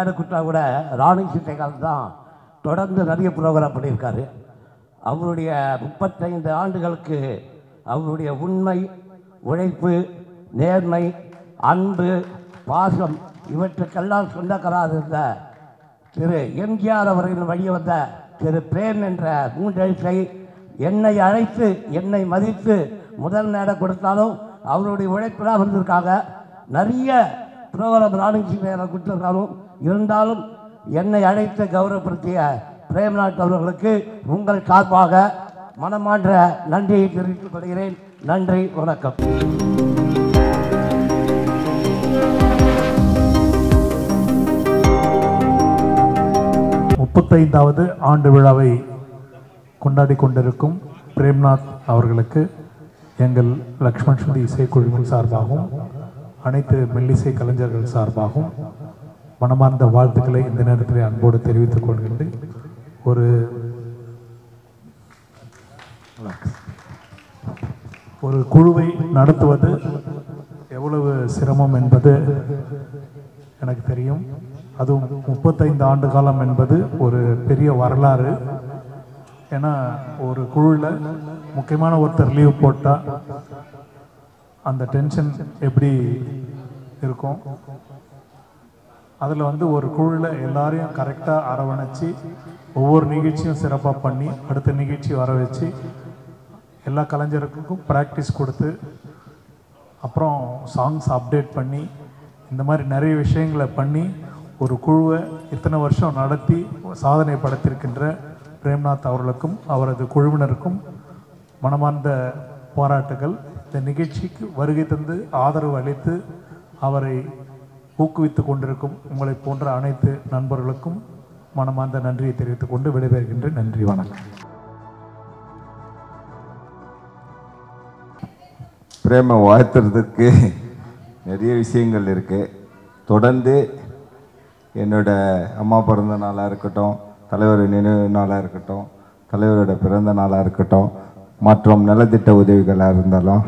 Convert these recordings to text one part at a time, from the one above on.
மேடை குட்டா கூட ராணி சிட்டைகால் தான் தொடர்ந்து நிறைய ப்ரோக்ராம் பண்ணியிருக்காரு. அவருடைய 35 ஆண்டுகளுக்கு அவருடைய உண்மை, உழைப்பு, நேர்மை, அன்பு, பாசம் இவற்றுக்கெல்லாம் சொந்தக்காரராக இருந்த திரு எம்ஜிஆர் அவர்களின் வழியே வந்த திரு பிரேம் என்ற மூன்றெழுத்தை என்னை அழைத்து என்னை மதித்து முதல் மேடை கொடுத்தாலும் அவருடைய உழைப்பெல்லாம் வந்திருக்காங்க. நிறைய ப்ரோக்ராம் ராணி சிட்டைகால் கொடுத்துருந்தாலும் இருந்தாலும் என்னை அழைத்து கௌரவப்படுத்திய பிரேம்நாத் அவர்களுக்கு உங்கள் சார்பாக மனமான்ற நன்றியை தெரிவித்துக் கொள்கிறேன். நன்றி, வணக்கம். 35வது ஆண்டு விழாவை கொண்டாடி கொண்டிருக்கும் பிரேம்நாத் அவர்களுக்கு எங்கள் லக்ஷ்மண் ஸ்ருதி இசைக்குழுவின் சார்பாகவும் அனைத்து மெல்லிசை கலைஞர்கள் சார்பாகவும் மனமார்ந்த வாழ்த்துக்களை இந்த நேரத்தில் அன்போடு தெரிவித்துக் கொள்கின்றேன். ஒரு குழுவை நடத்துவது எவ்வளவு சிரமம் என்பது எனக்கு தெரியும். அதுவும் 35 ஆண்டு காலம் என்பது ஒரு பெரிய வரலாறு. ஏன்னா ஒரு குழுவில் முக்கியமான ஒருத்தர் லீவ் போட்டால் அந்த டென்ஷன் எப்படி இருக்கும். அதில் ஒரு குழுவில் எல்லாரையும் கரெக்டாக அரவணைச்சி ஒவ்வொரு நிகழ்ச்சியும் சிறப்பாக பண்ணி அடுத்த நிகழ்ச்சி வர வச்சு எல்லா கலைஞருக்கும் ப்ராக்டிஸ் கொடுத்து அப்புறம் சாங்ஸ் அப்டேட் பண்ணி இந்த மாதிரி நிறைய விஷயங்களை பண்ணி ஒரு குழுவை இத்தனை வருஷம் நடத்தி சாதனை படைத்திருக்கின்ற பிரேம்நாத் அவர்களுக்கும் அவரது குழுவினருக்கும் மனமார்ந்த பாராட்டுகள். இந்த நிகழ்ச்சிக்கு வருகை தந்து ஆதரவு அளித்து அவரை ஊக்குவித்து கொண்டிருக்கும் உங்களை போன்ற அனைத்து நண்பர்களுக்கும் மனமார்ந்த நன்றியை தெரிவித்துக் கொண்டு விடைபெறுகின்றேன். நன்றி, வணக்கம். பிரேமை வாழ்த்துறதுக்கு நிறைய விஷயங்கள் இருக்குது. தொடர்ந்து என்னோட அம்மா பிறந்த நாளாக இருக்கட்டும், தலைவர் நினைவு நாளாக இருக்கட்டும், தலைவரோட பிறந்த நாளாக இருக்கட்டும், மற்றும் நலத்திட்ட உதவிகளாக இருந்தாலும்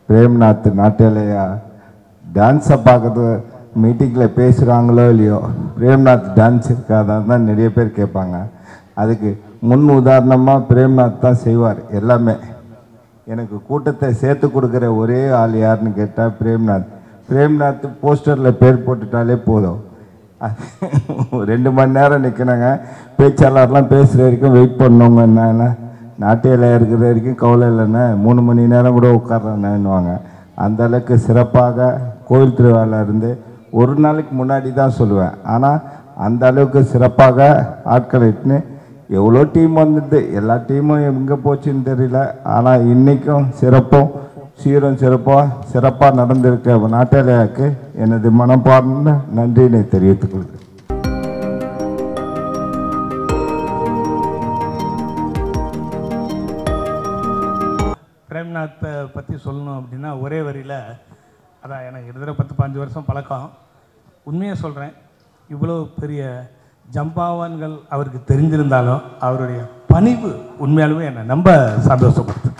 பிரேம்நாத் நாட்டிலேயா டான்ஸை பார்க்குறது மீட்டிங்கில் பேசுகிறாங்களோ இல்லையோ பிரேம்நாத் டான்ஸ் இருக்காதான் தான் நிறைய பேர் கேட்பாங்க. அதுக்கு முன் உதாரணமாக பிரேம்நாத் தான் செய்வார் எல்லாமே. எனக்கு கூட்டத்தை சேர்த்து கொடுக்குற ஒரே ஆள் யாருன்னு கேட்டால் பிரேம்நாத் போஸ்டரில் பேர் போட்டுட்டாலே போதும். 2 மணி நேரம் நிற்கணுங்க. பேச்சாளர்லாம் பேசுகிற வரைக்கும் வெயிட் பண்ணவங்க என்ன நாட்டியில் இருக்கிற வரைக்கும் கவலை இல்லைன்னா 3 மணி நேரம் கூட உட்கார்றேன்னுவாங்க. அந்த அளவுக்கு சிறப்பாக கோயில் திருவிழா இருந்து ஒரு நாளைக்கு முன்னாடி தான் சொல்லுவேன். ஆனால் அந்த அளவுக்கு சிறப்பாக ஆட்களை இட்டுன்னு எவ்வளோ டீம் வந்துட்டு எல்லா டீமும் எங்கே போச்சுன்னு தெரியல. ஆனால் இன்றைக்கும் சீரும் சிறப்பாக நடந்திருக்க நாட்டிலேயாக்கு எனது மனப்பார்ந்த நன்றியினை தெரிவித்துக் கொள்கிறேன். பிரேம்நாத்தை பற்றி சொல்லணும் அப்படின்னா ஒரே வரியில் அதான் எனக்கு கிட்டத்தட்ட 10-15 வருஷம் பழக்கம். உண்மையாக சொல்கிறேன், இவ்வளோ பெரிய ஜம்பாவான்கள் அவருக்கு தெரிஞ்சிருந்தாலும் அவருடைய பணிவு உண்மையாலுமே என்னை ரொம்ப சந்தோஷப்படுத்து.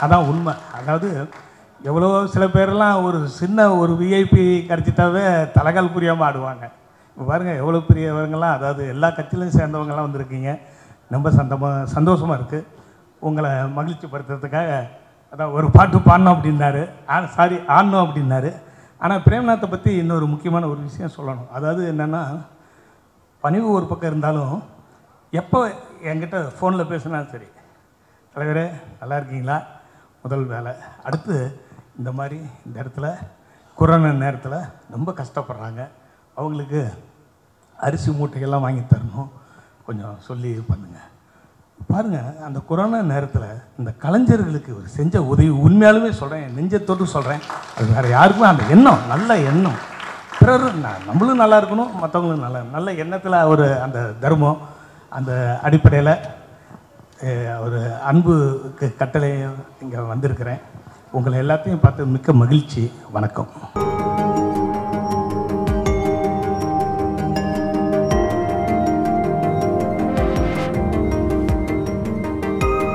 அதான் உண்மை. அதாவது எவ்வளோ சில பேரெல்லாம் ஒரு சின்ன ஒரு விஐபி கிடச்சிட்டாவே தலைகால் புரியாமல் ஆடுவாங்க. இப்போ பாருங்கள் எவ்வளோ பெரியவங்கெல்லாம், அதாவது எல்லா கட்சியிலையும் சேர்ந்தவங்கெல்லாம் வந்திருக்கீங்க. ரொம்ப சந்தோஷமாக இருக்குது. உங்களை மகிழ்ச்சிப்படுத்துறதுக்காக அதான் ஒரு பாட்டு பாடணும் அப்படின்னாரு, ஆடணும் அப்படின்னாரு. ஆனால் பிரேம்நாத்தை பற்றி இன்னொரு முக்கியமான ஒரு விஷயம் சொல்லணும். அதாவது என்னென்னா, பணிவு ஒரு பக்கம் இருந்தாலும் எப்போ என்கிட்ட ஃபோனில் பேசுனாலும் சரி, தலைவரே நல்லா இருக்கீங்களா, முதல் வேலை, அடுத்து இந்த மாதிரி இந்த இடத்துல கொரோனா நேரத்தில் ரொம்ப கஷ்டப்படுறாங்க, அவங்களுக்கு அரிசி மூட்டைகள்லாம் வாங்கி தரணும், கொஞ்சம் சொல்லி பண்ணுங்கள். பாருங்கள், அந்த கொரோனா நேரத்தில் இந்த கலைஞர்களுக்கு இவர் செஞ்ச உதவி உண்மையாலுமே சொல்கிறேன், நெஞ்சத்தோடு சொல்கிறேன். அது வேறு யாருக்குமே அந்த எண்ணம், நல்ல எண்ணம், பிறர் நம்மளும் நல்லா இருக்கணும், மற்றவங்களும் நல்ல எண்ணத்தில் அவர் அந்த தர்மம், அந்த அடிப்படையில் ஒரு அன்புக்கு கட்டளை இங்கே வந்திருக்கிறேன். உங்களை எல்லாத்தையும் பார்த்து மிக்க மகிழ்ச்சி. வணக்கம்.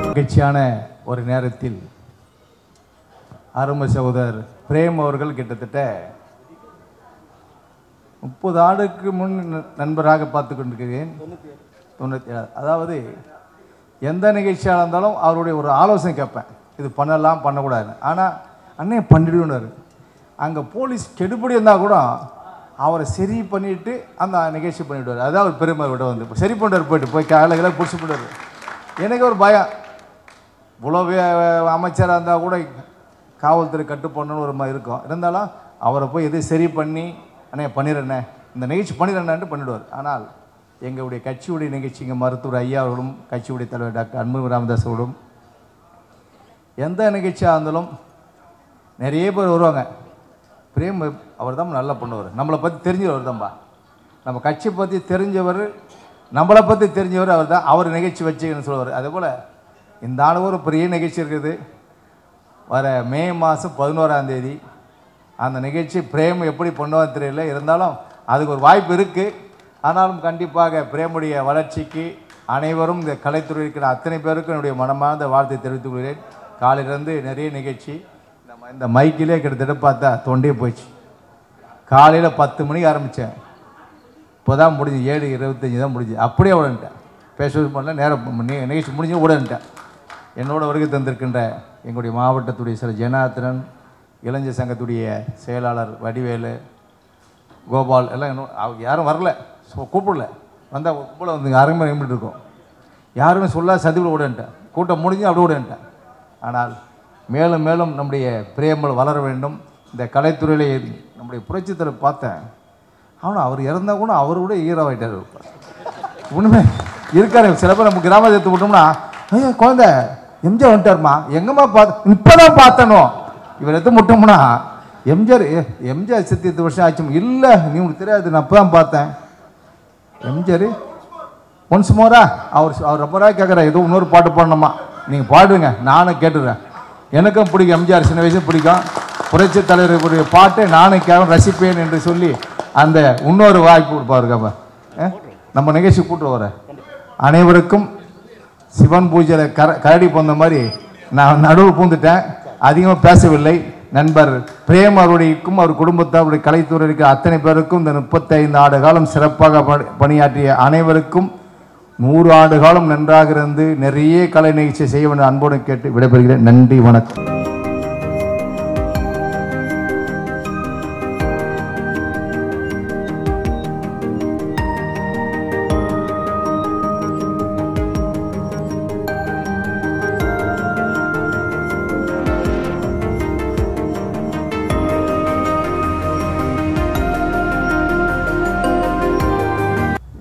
மகிழ்ச்சியான ஒரு நேரத்தில் அருமை சகோதரர் பிரேம் அவர்கள் கிட்டத்தட்ட 30 ஆண்டுக்கு முன் நண்பராக பார்த்து கொண்டிருக்கிறேன். 97. அதாவது எந்த நிகழ்ச்சியாக இருந்தாலும் அவருடைய ஒரு ஆலோசனை கேட்பேன், இது பண்ணலாம் பண்ணக்கூடாது. ஆனால் அண்ணே பண்ணிடுவார். அங்கே போலீஸ் கெடுபடி இருந்தால் கூட அவரை சரி பண்ணிவிட்டு அந்த நிகழ்ச்சி பண்ணிவிடுவார். அதான் அவர் பெருமை விட வந்து சரி பண்ணுறார். போய் காலையில் பிடிச்சி போடுவார். எனக்கு ஒரு பயம், இவ்வளோ அமைச்சராக இருந்தால் கூட காவல்துறை கட்டு பண்ணணும்னு ஒரு மாதிரி இருக்கும். இருந்தாலும் அவரை போய் எது சரி பண்ணி அண்ணே பண்ணிடுறேண்ணே, இந்த நிகழ்ச்சி பண்ணிடுறேன்னான்ட்டு பண்ணிவிடுவார். ஆனால் எங்களுடைய கட்சியுடைய நிகழ்ச்சிங்க மருத்துவர் ஐயா அவர்களும் கட்சியுடைய தலைவர் டாக்டர் அன்பு ராமதாஸ் அவர்களும் எந்த நிகழ்ச்சியாக இருந்தாலும் நிறைய பேர் வருவாங்க. பிரேம் அவர் தான் நல்லா பண்ணுவார், நம்மளை பற்றி தெரிஞ்சவர் தான்பா, நம்ம கட்சி பற்றி தெரிஞ்சவர், நம்மளை பற்றி தெரிஞ்சவர் அவர் தான். அவர் நிகழ்ச்சி வச்சுன்னு சொல்லுவார். அதேபோல் இந்த ஆண்டு ஒரு பெரிய நிகழ்ச்சி இருக்குது, வர மே மாதம் 11ஆம் தேதி. அந்த நிகழ்ச்சி பிரேம் எப்படி பண்ணுவான்னு தெரியல, இருந்தாலும் அதுக்கு ஒரு வாய்ப்பு இருக்குது. ஆனாலும் கண்டிப்பாக பிரேமுடைய வளர்ச்சிக்கு அனைவரும் இந்த கலைத்துறை இருக்கிற அத்தனை பேருக்கும் என்னுடைய மனமார்ந்த வாழ்த்தை தெரிவித்துக் கொள்கிறேன். காலையிலேருந்து நிறைய நிகழ்ச்சி, இந்த மைக்கிலே கிட்டத்தட்ட பார்த்தா தொண்டே போயிடுச்சு. காலையில் 10 மணிக்கு ஆரம்பித்தேன், இப்போ தான் முடிஞ்சு 7:25 தான் முடிஞ்சு. அப்படியே உடன்ட்டேன், பேசுவது பண்ணல, நேரம் நிகழ்ச்சி முடிஞ்சு உடன்ட்டேன். என்னோட வருகை தந்திருக்கின்ற எங்களுடைய மாவட்டத்துடைய சில ஜனார்த்தனன், இளைஞர் சங்கத்துடைய செயலாளர் வடிவேலு, கோபால் எல்லாம் அவங்க யாரும் வரல, கூப்பிடல. வந்தால் கூப்பிட வந்து அரைமணி நிமிடம் இருக்கும், யாருமே சொல்லாத சதிவில் விடன்ட்டேன். கூட்டம் முடிஞ்சு அப்படி விடன்ட்டேன். ஆனால் மேலும் மேலும் நம்முடைய பிரேமல் வளர வேண்டும். இந்த கலைத்துறையிலே நம்முடைய புரட்சித்தலை பார்த்தேன், ஆனால் அவர் இறந்தால் கூட அவரு கூட ஈரவாயிட்டார். உண்மை இருக்காரு. சில பேர் நம்ம கிராமத்தை எடுத்து விட்டோம்னா, ஐயா குழந்தை எம்ஜிஆர் வந்துட்டாருமா, எங்கம்மா பார்த்து இப்போ தான் பார்த்தனோ, இவர் எடுத்து முட்டோம்னா எம்ஜிஆர் செத்து 8 வருஷம் ஆச்சு. இல்லை நீ உங்களுக்கு தெரியாது, நான் அப்போ தான் பார்த்தேன் எம்ஜிஆர் ஒன்ஸ் மோரா. அவர் ரொம்ப நாள் கேட்குறேன், ஏதோ இன்னொரு பாட்டு பாடணுமா, நீங்கள் பாடுங்க, நானும் கேட்டுடுறேன். எனக்கும் பிடிக்கும் எம்ஜிஆர், சின்ன வயசு பிடிக்கும். புரட்சி தலைவருடைய பாட்டை நானும் கேட்க ரசிப்பேன் என்று சொல்லி அந்த இன்னொரு வாய்ப்பு கொடுப்பாருக்காம நம்ம நிகழ்ச்சி கூட்டு வர அனைவருக்கும் சிவன் பூஜையில் கரடி போந்த மாதிரி நான் நடுவில் பூந்துட்டேன், அதிகமாக பேசவில்லை. நண்பர் பிரேம் அவருடையக்கும் அவர் குடும்பத்தாருடைய கலைத்துறைக்கு அத்தனை பேருக்கும் இந்த 35 ஆண்டு காலம் சிறப்பாக பணியாற்றிய அனைவருக்கும் 100 ஆண்டு காலம் நன்றாக இருந்து நிறைய கலை நிகழ்ச்சி செய்ய வேண்டும் அன்போடு கேட்டு விடைபெறுகிறேன். நன்றி, வணக்கம்.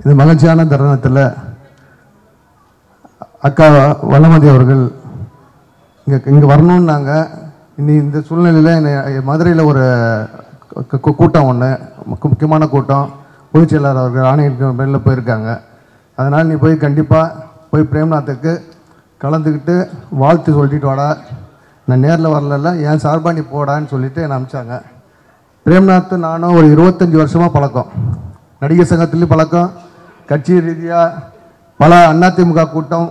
இந்த மகிழ்ச்சியான தருணத்தில் அக்கா வளமதி அவர்கள் இங்கே வரணுன்னாங்க. இந்த சூழ்நிலையில் என்னை மதுரையில் ஒரு கூட்டம் ஒன்று, முக்கியமான கூட்டம், பொதுச் செயலாளர் அவர்கள் ஆணையருக்கு மேலே போயிருக்காங்க. அதனால் நீ போய் கண்டிப்பாக போய் பிரேம்நாத்துக்கு கலந்துக்கிட்டு வாழ்த்து சொல்லிட்டு வாடா, நான் நேரில் வரல, என் சார்பாக நீ போடான்னு சொல்லிவிட்டு என்னை அனுப்பிச்சாங்க. பிரேம்நாத் நானும் ஒரு 25 வருஷமாக பழக்கம், நடிகர் சங்கத்துலேயும் பழக்கம், கட்சி ரீதியாக பல அதிமுக கூட்டம்,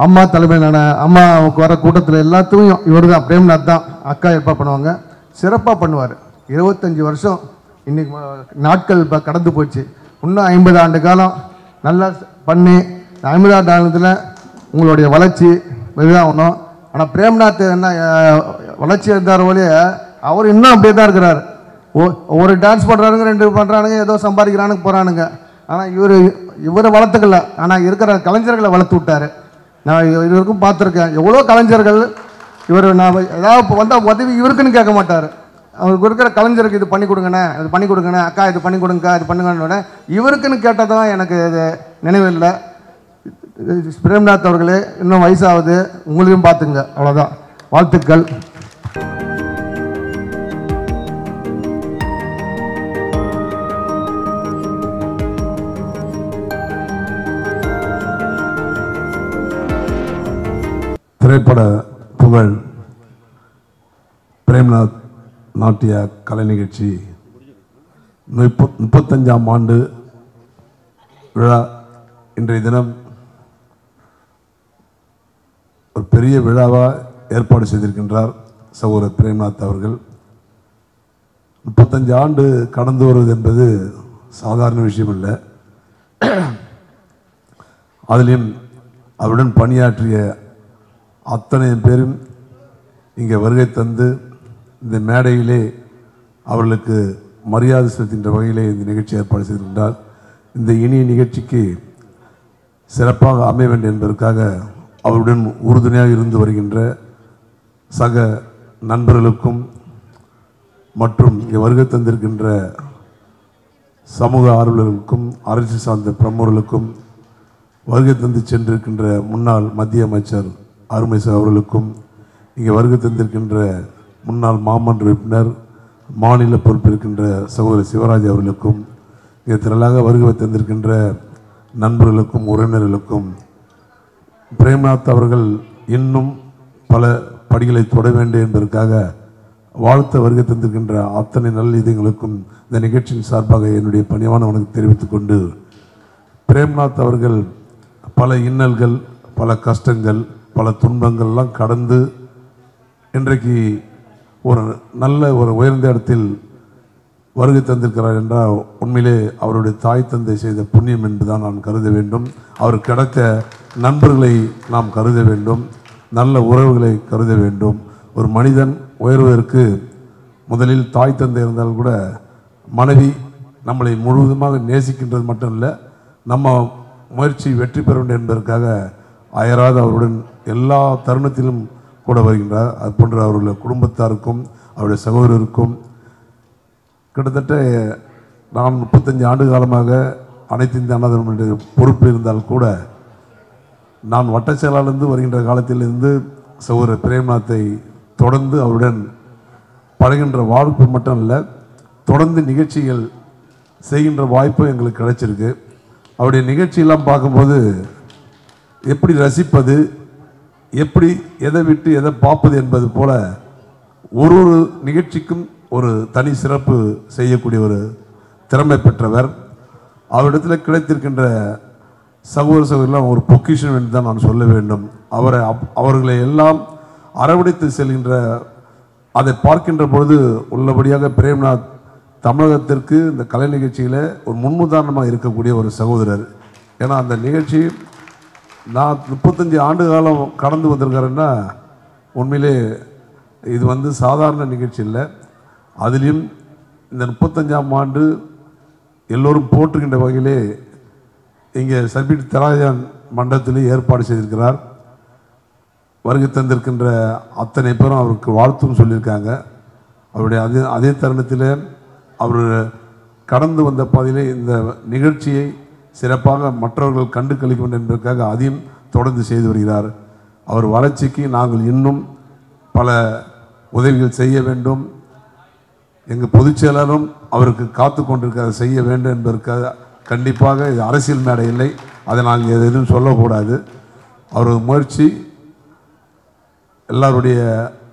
அம்மா தலைமையிலான அம்மாவுக்கு வர கூட்டத்தில் எல்லாத்தையும் இவர் தான், பிரேம்நாத் தான் அக்கா ஏற்பாடு பண்ணுவாங்க, சிறப்பாக பண்ணுவார். 25 வருஷம் இன்றைக்கி நாட்கள் இப்போ கடந்து போச்சு. இன்னும் 50 ஆண்டு காலம் நல்லா பண்ணி 50 ஆண்டு காலத்தில் உங்களுடைய வளர்ச்சி வெளியாகணும். ஆனால் பிரேம்நாத் என்ன வளர்ச்சி இருந்தார் ஒழிய அவர் இன்னும் அப்படியே தான் இருக்கிறார். ஒரு டான்ஸ் பண்ணுறானுங்க, 2 பண்ணுறானுங்க, ஏதோ சம்பாதிக்கிறானுங்க போகிறானுங்க. ஆனால் இவரை வளர்த்துக்கல, ஆனால் இருக்கிற கலைஞர்களை வளர்த்து விட்டார். நான் இதுவரைக்கும் பார்த்துருக்கேன் எவ்வளோ கலைஞர்கள். இவர் நான் ஏதாவது வந்தால் உதவி இவருக்குன்னு கேட்க மாட்டார். அவருக்கு இருக்கிற கலைஞருக்கு இது பண்ணி கொடுங்கண்ணே, இது பண்ணி கொடுங்கண்ணே, அக்கா இது பண்ணி கொடுங்கக்கா, இது பண்ணுங்கன்னு இவருக்குன்னு கேட்டதான் எனக்கு இது நினைவில்லை. பிரேம்நாத் அவர்களே, இன்னும் வயசாகுது, உங்களையும் பார்த்துங்க, அவ்வளோதான். வாழ்த்துக்கள். திரைப்பட புகழ் பிரேம்நாத் நாட்டிய கலை நிகழ்ச்சி 35ஆம் ஆண்டு விழா. இன்றைய தினம் ஒரு பெரிய விழாவாக ஏற்பாடு செய்திருக்கின்றார் சகோதரர் பிரேம்நாத் அவர்கள். 35 ஆண்டு கடந்து வருவது என்பது சாதாரண விஷயம் இல்லை. அதிலும் அவருடன் பணியாற்றிய அத்தனை பேரும் இங்கே வருகை தந்து இந்த மேடையிலே அவர்களுக்கு மரியாதை செலுத்துகின்ற வகையிலே இந்த நிகழ்ச்சி ஏற்பாடு செய்திருக்கின்றார். இந்த இனிய நிகழ்ச்சிக்கு சிறப்பாக அமைய வேண்டும் என்பதற்காக அவருடன் உறுதுணையாக இருந்து வருகின்ற சக நண்பர்களுக்கும் மற்றும் இங்கே வருகை தந்திருக்கின்ற சமூக ஆர்வலர்களுக்கும் அரசியல் சார்ந்த பிரமுகர்களுக்கும் வருகை தந்து சென்றிருக்கின்ற முன்னாள் மத்திய அமைச்சர் அருமைசா அவர்களுக்கும் இங்கே வருகை தந்திருக்கின்ற முன்னாள் மாமன்ற உறுப்பினர் மாநில பொறுப்பிருக்கின்ற சகோதரர் சிவராஜ் அவர்களுக்கும் இங்கே திரளாக வருகை தந்திருக்கின்ற நண்பர்களுக்கும் உறவினர்களுக்கும் பிரேம்நாத் அவர்கள் இன்னும் பல படிகளை தொட வேண்டும் என்பதற்காக வாழ்த்த வருகை தந்திருக்கின்ற அத்தனை நல்ல இதயங்களுக்கும் இந்த நிகழ்ச்சியின் சார்பாக என்னுடைய பணிவான வணக்கம் தெரிவித்துக் கொண்டு, பிரேம்நாத் அவர்கள் பல இன்னல்கள், பல கஷ்டங்கள், பல துன்பங்கள்லாம் கடந்து இன்றைக்கு ஒரு நல்ல ஒரு உயர்ந்த இடத்தில் வருகை தந்திருக்கிறார் என்றால் உண்மையிலே அவருடைய தாய் தந்தை செய்த புண்ணியம் என்பதுதான் நான் கருத வேண்டும். அவர் கிடைத்த நண்பர்களை நாம் கருத வேண்டும், நல்ல உறவுகளை கருத வேண்டும். ஒரு மனிதன் உயர்வதற்கு முதலில் தாய் தந்தை இருந்தால் கூட மனைவி நம்மளை முழுவதுமாக நேசிக்கின்றது மட்டும் இல்லை, நம்ம முயற்சி வெற்றி பெற வேண்டும் என்பதற்காக அயராது அவருடன் எல்லா தருணத்திலும் கூட வருகின்றார். அது போன்ற அவருடைய குடும்பத்தாருக்கும் அவருடைய சகோதரருக்கும் கிட்டத்தட்ட நான் 35 ஆண்டு காலமாக அனைத்து இந்திய அண்ணா திராவிட பொறுப்பில் இருந்தால் கூட நான் வட்ட செயலாளர்ந்து வருகின்ற காலத்திலிருந்து சகோதரர் பிரேம்நாத்தை தொடர்ந்து அவருடன் பழகின்ற வாய்ப்பு மட்டும் இல்லை, தொடர்ந்து நிகழ்ச்சிகள் செய்கின்ற வாய்ப்பு எங்களுக்கு கிடைச்சிருக்கு. அவருடைய நிகழ்ச்சியெல்லாம் பார்க்கும்போது எப்படி ரசிப்பது, எப்படி எதை விட்டு எதை பார்ப்பது என்பது போல ஒரு ஒரு நிகழ்ச்சிக்கும் ஒரு தனி சிறப்பு செய்யக்கூடிய ஒரு திறமை பெற்றவர். அவரிடத்தில் கிடைத்திருக்கின்ற சகோதர சகோதரிலாம் ஒரு பொக்கிஷன் என்று தான் நான் சொல்ல வேண்டும். அவர்களை எல்லாம் அரவணைத்து செல்கின்ற, அதை பார்க்கின்ற பொழுது உள்ளபடியாக பிரேம்நாத் தமிழகத்திற்கு இந்த கலை நிகழ்ச்சியில் ஒரு முன்னுதாரணமாக இருக்கக்கூடிய ஒரு சகோதரர். ஏன்னா அந்த நிகழ்ச்சி நான் 35 ஆண்டு காலம் கடந்து வந்திருக்காருன்னா உண்மையிலே இது சாதாரண நிகழ்ச்சி இல்லை. அதிலும் இந்த 35ஆம் ஆண்டு எல்லோரும் போற்றுகின்ற வகையிலே இங்கே சர்பிட் தியாகராஜன் மண்டபத்திலே ஏற்பாடு செய்திருக்கிறார். வருகை தந்திருக்கின்ற அத்தனை பேரும் அவருக்கு வாழ்த்தும் சொல்லியிருக்காங்க. அவருடைய அதே தருணத்தில் அவர் கடந்து வந்த பாதையிலே இந்த நிகழ்ச்சியை சிறப்பாக மற்றவர்கள் கண்டு கழிக்க வேண்டும் என்பதற்காக அதையும் தொடர்ந்து செய்து வருகிறார். அவர் வளர்ச்சிக்கு நாங்கள் இன்னும் பல உதவிகள் செய்ய வேண்டும். எங்கள் பொதுச் செயலாளரும் அவருக்கு காத்து கொண்டிருக்க செய்ய வேண்டும் என்பதற்காக கண்டிப்பாக இது அரசியல் மேடை இல்லை, அதை நாங்கள் எதுவும் சொல்லக்கூடாது. அவரது முயற்சி எல்லாருடைய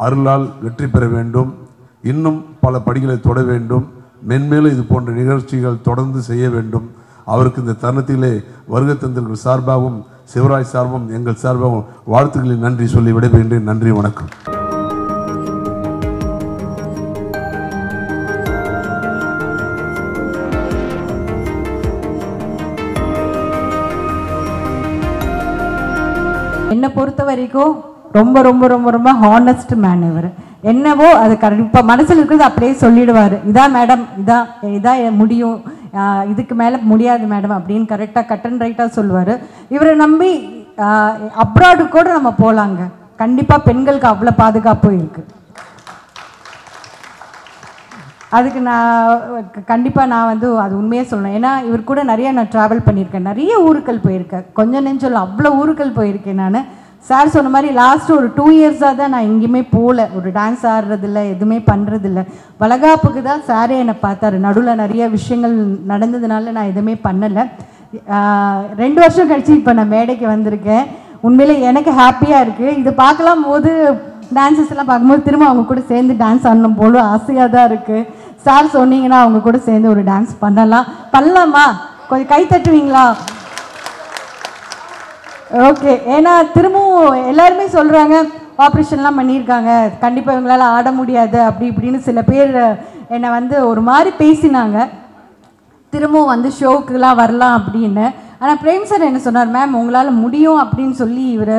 அருளால் வெற்றி பெற வேண்டும், இன்னும் பல படிகளை தொட வேண்டும், மென்மேலும் இது போன்ற நிகழ்ச்சிகள் தொடர்ந்து செய்ய வேண்டும். அவருக்கு இந்த தருணத்திலே வருகை தந்திருக்கிற சார்பாகவும் சிவராஜ் சார்பும் எங்கள் சார்பாகவும் வாழ்த்துக்களை நன்றி சொல்லி விடைபெறுகின்றேன். நன்றி, வணக்கம். என்னை பொறுத்த வரைக்கும் ரொம்ப ரொம்ப ரொம்ப ரொம்ப ஹானஸ்ட் மேன். இவர் என்னவோ அது கண்டிப்பாக மனசில் இருக்கிறது அப்படியே சொல்லிடுவார். இதான் மேடம், இதான் முடியும், இதுக்கு மேலே முடியாது மேடம் அப்படின்னு கரெக்டாக கட் அண்ட் ரைட்டாக சொல்லுவார். இவரை நம்பி அப்ராடு கூட நம்ம போகலாங்க. கண்டிப்பாக பெண்களுக்கு அவ்வளோ பாதுகாப்பும் இருக்குது. அதுக்கு கண்டிப்பாக நான் அது உண்மையாக சொல்லணும். ஏன்னா இவர் கூட நிறைய நான் ட்ராவல் பண்ணியிருக்கேன், நிறைய ஊருக்கள் போயிருக்கேன், கொஞ்சம் நெஞ்சொல்ல அவ்வளோ ஊருக்கள் போயிருக்கேன். நான் சார் சொன்ன மாதிரி லாஸ்ட்டு ஒரு 2 இயர்ஸாக தான் நான் எங்கேயுமே போகல, ஒரு டான்ஸ் ஆடுறதில்ல, எதுவுமே பண்ணுறதில்ல. வளகாப்புக்கு தான் சாரே என்னை பார்த்தாரு. நடுவில் நிறைய விஷயங்கள் நடந்ததுனால நான் எதுவுமே பண்ணலை. 2 வருஷம் கழிச்சு இப்போ நான் மேடைக்கு வந்திருக்கேன். உண்மையிலே எனக்கு ஹாப்பியாக இருக்குது. இது பார்க்கலாம் போது டான்ஸஸ் எல்லாம் பார்க்கும்போது திரும்ப அவங்க கூட சேர்ந்து டான்ஸ் ஆடணும் போல ஆசையாக தான் இருக்குது. சார் சொன்னீங்கன்னா அவங்க கூட சேர்ந்து ஒரு டான்ஸ் பண்ணலாமா? கொஞ்சம் கை தட்டுவீங்களா? ஓகே. ஏன்னா திரும்பவும் எல்லாருமே சொல்கிறாங்க ஆப்ரேஷன்லாம் பண்ணியிருக்காங்க, கண்டிப்பாக இவங்களால ஆட முடியாது அப்படி இப்படின்னு சில பேர் என்னை வந்து ஒரு மாதிரி பேசினாங்க, திரும்பவும் வந்து ஷோக்குலாம் வரலாம் அப்படின்னு. ஆனால் பிரேம் சார் என்ன சொன்னார், மேம் உங்களால் முடியும் அப்படின்னு சொல்லி இவர்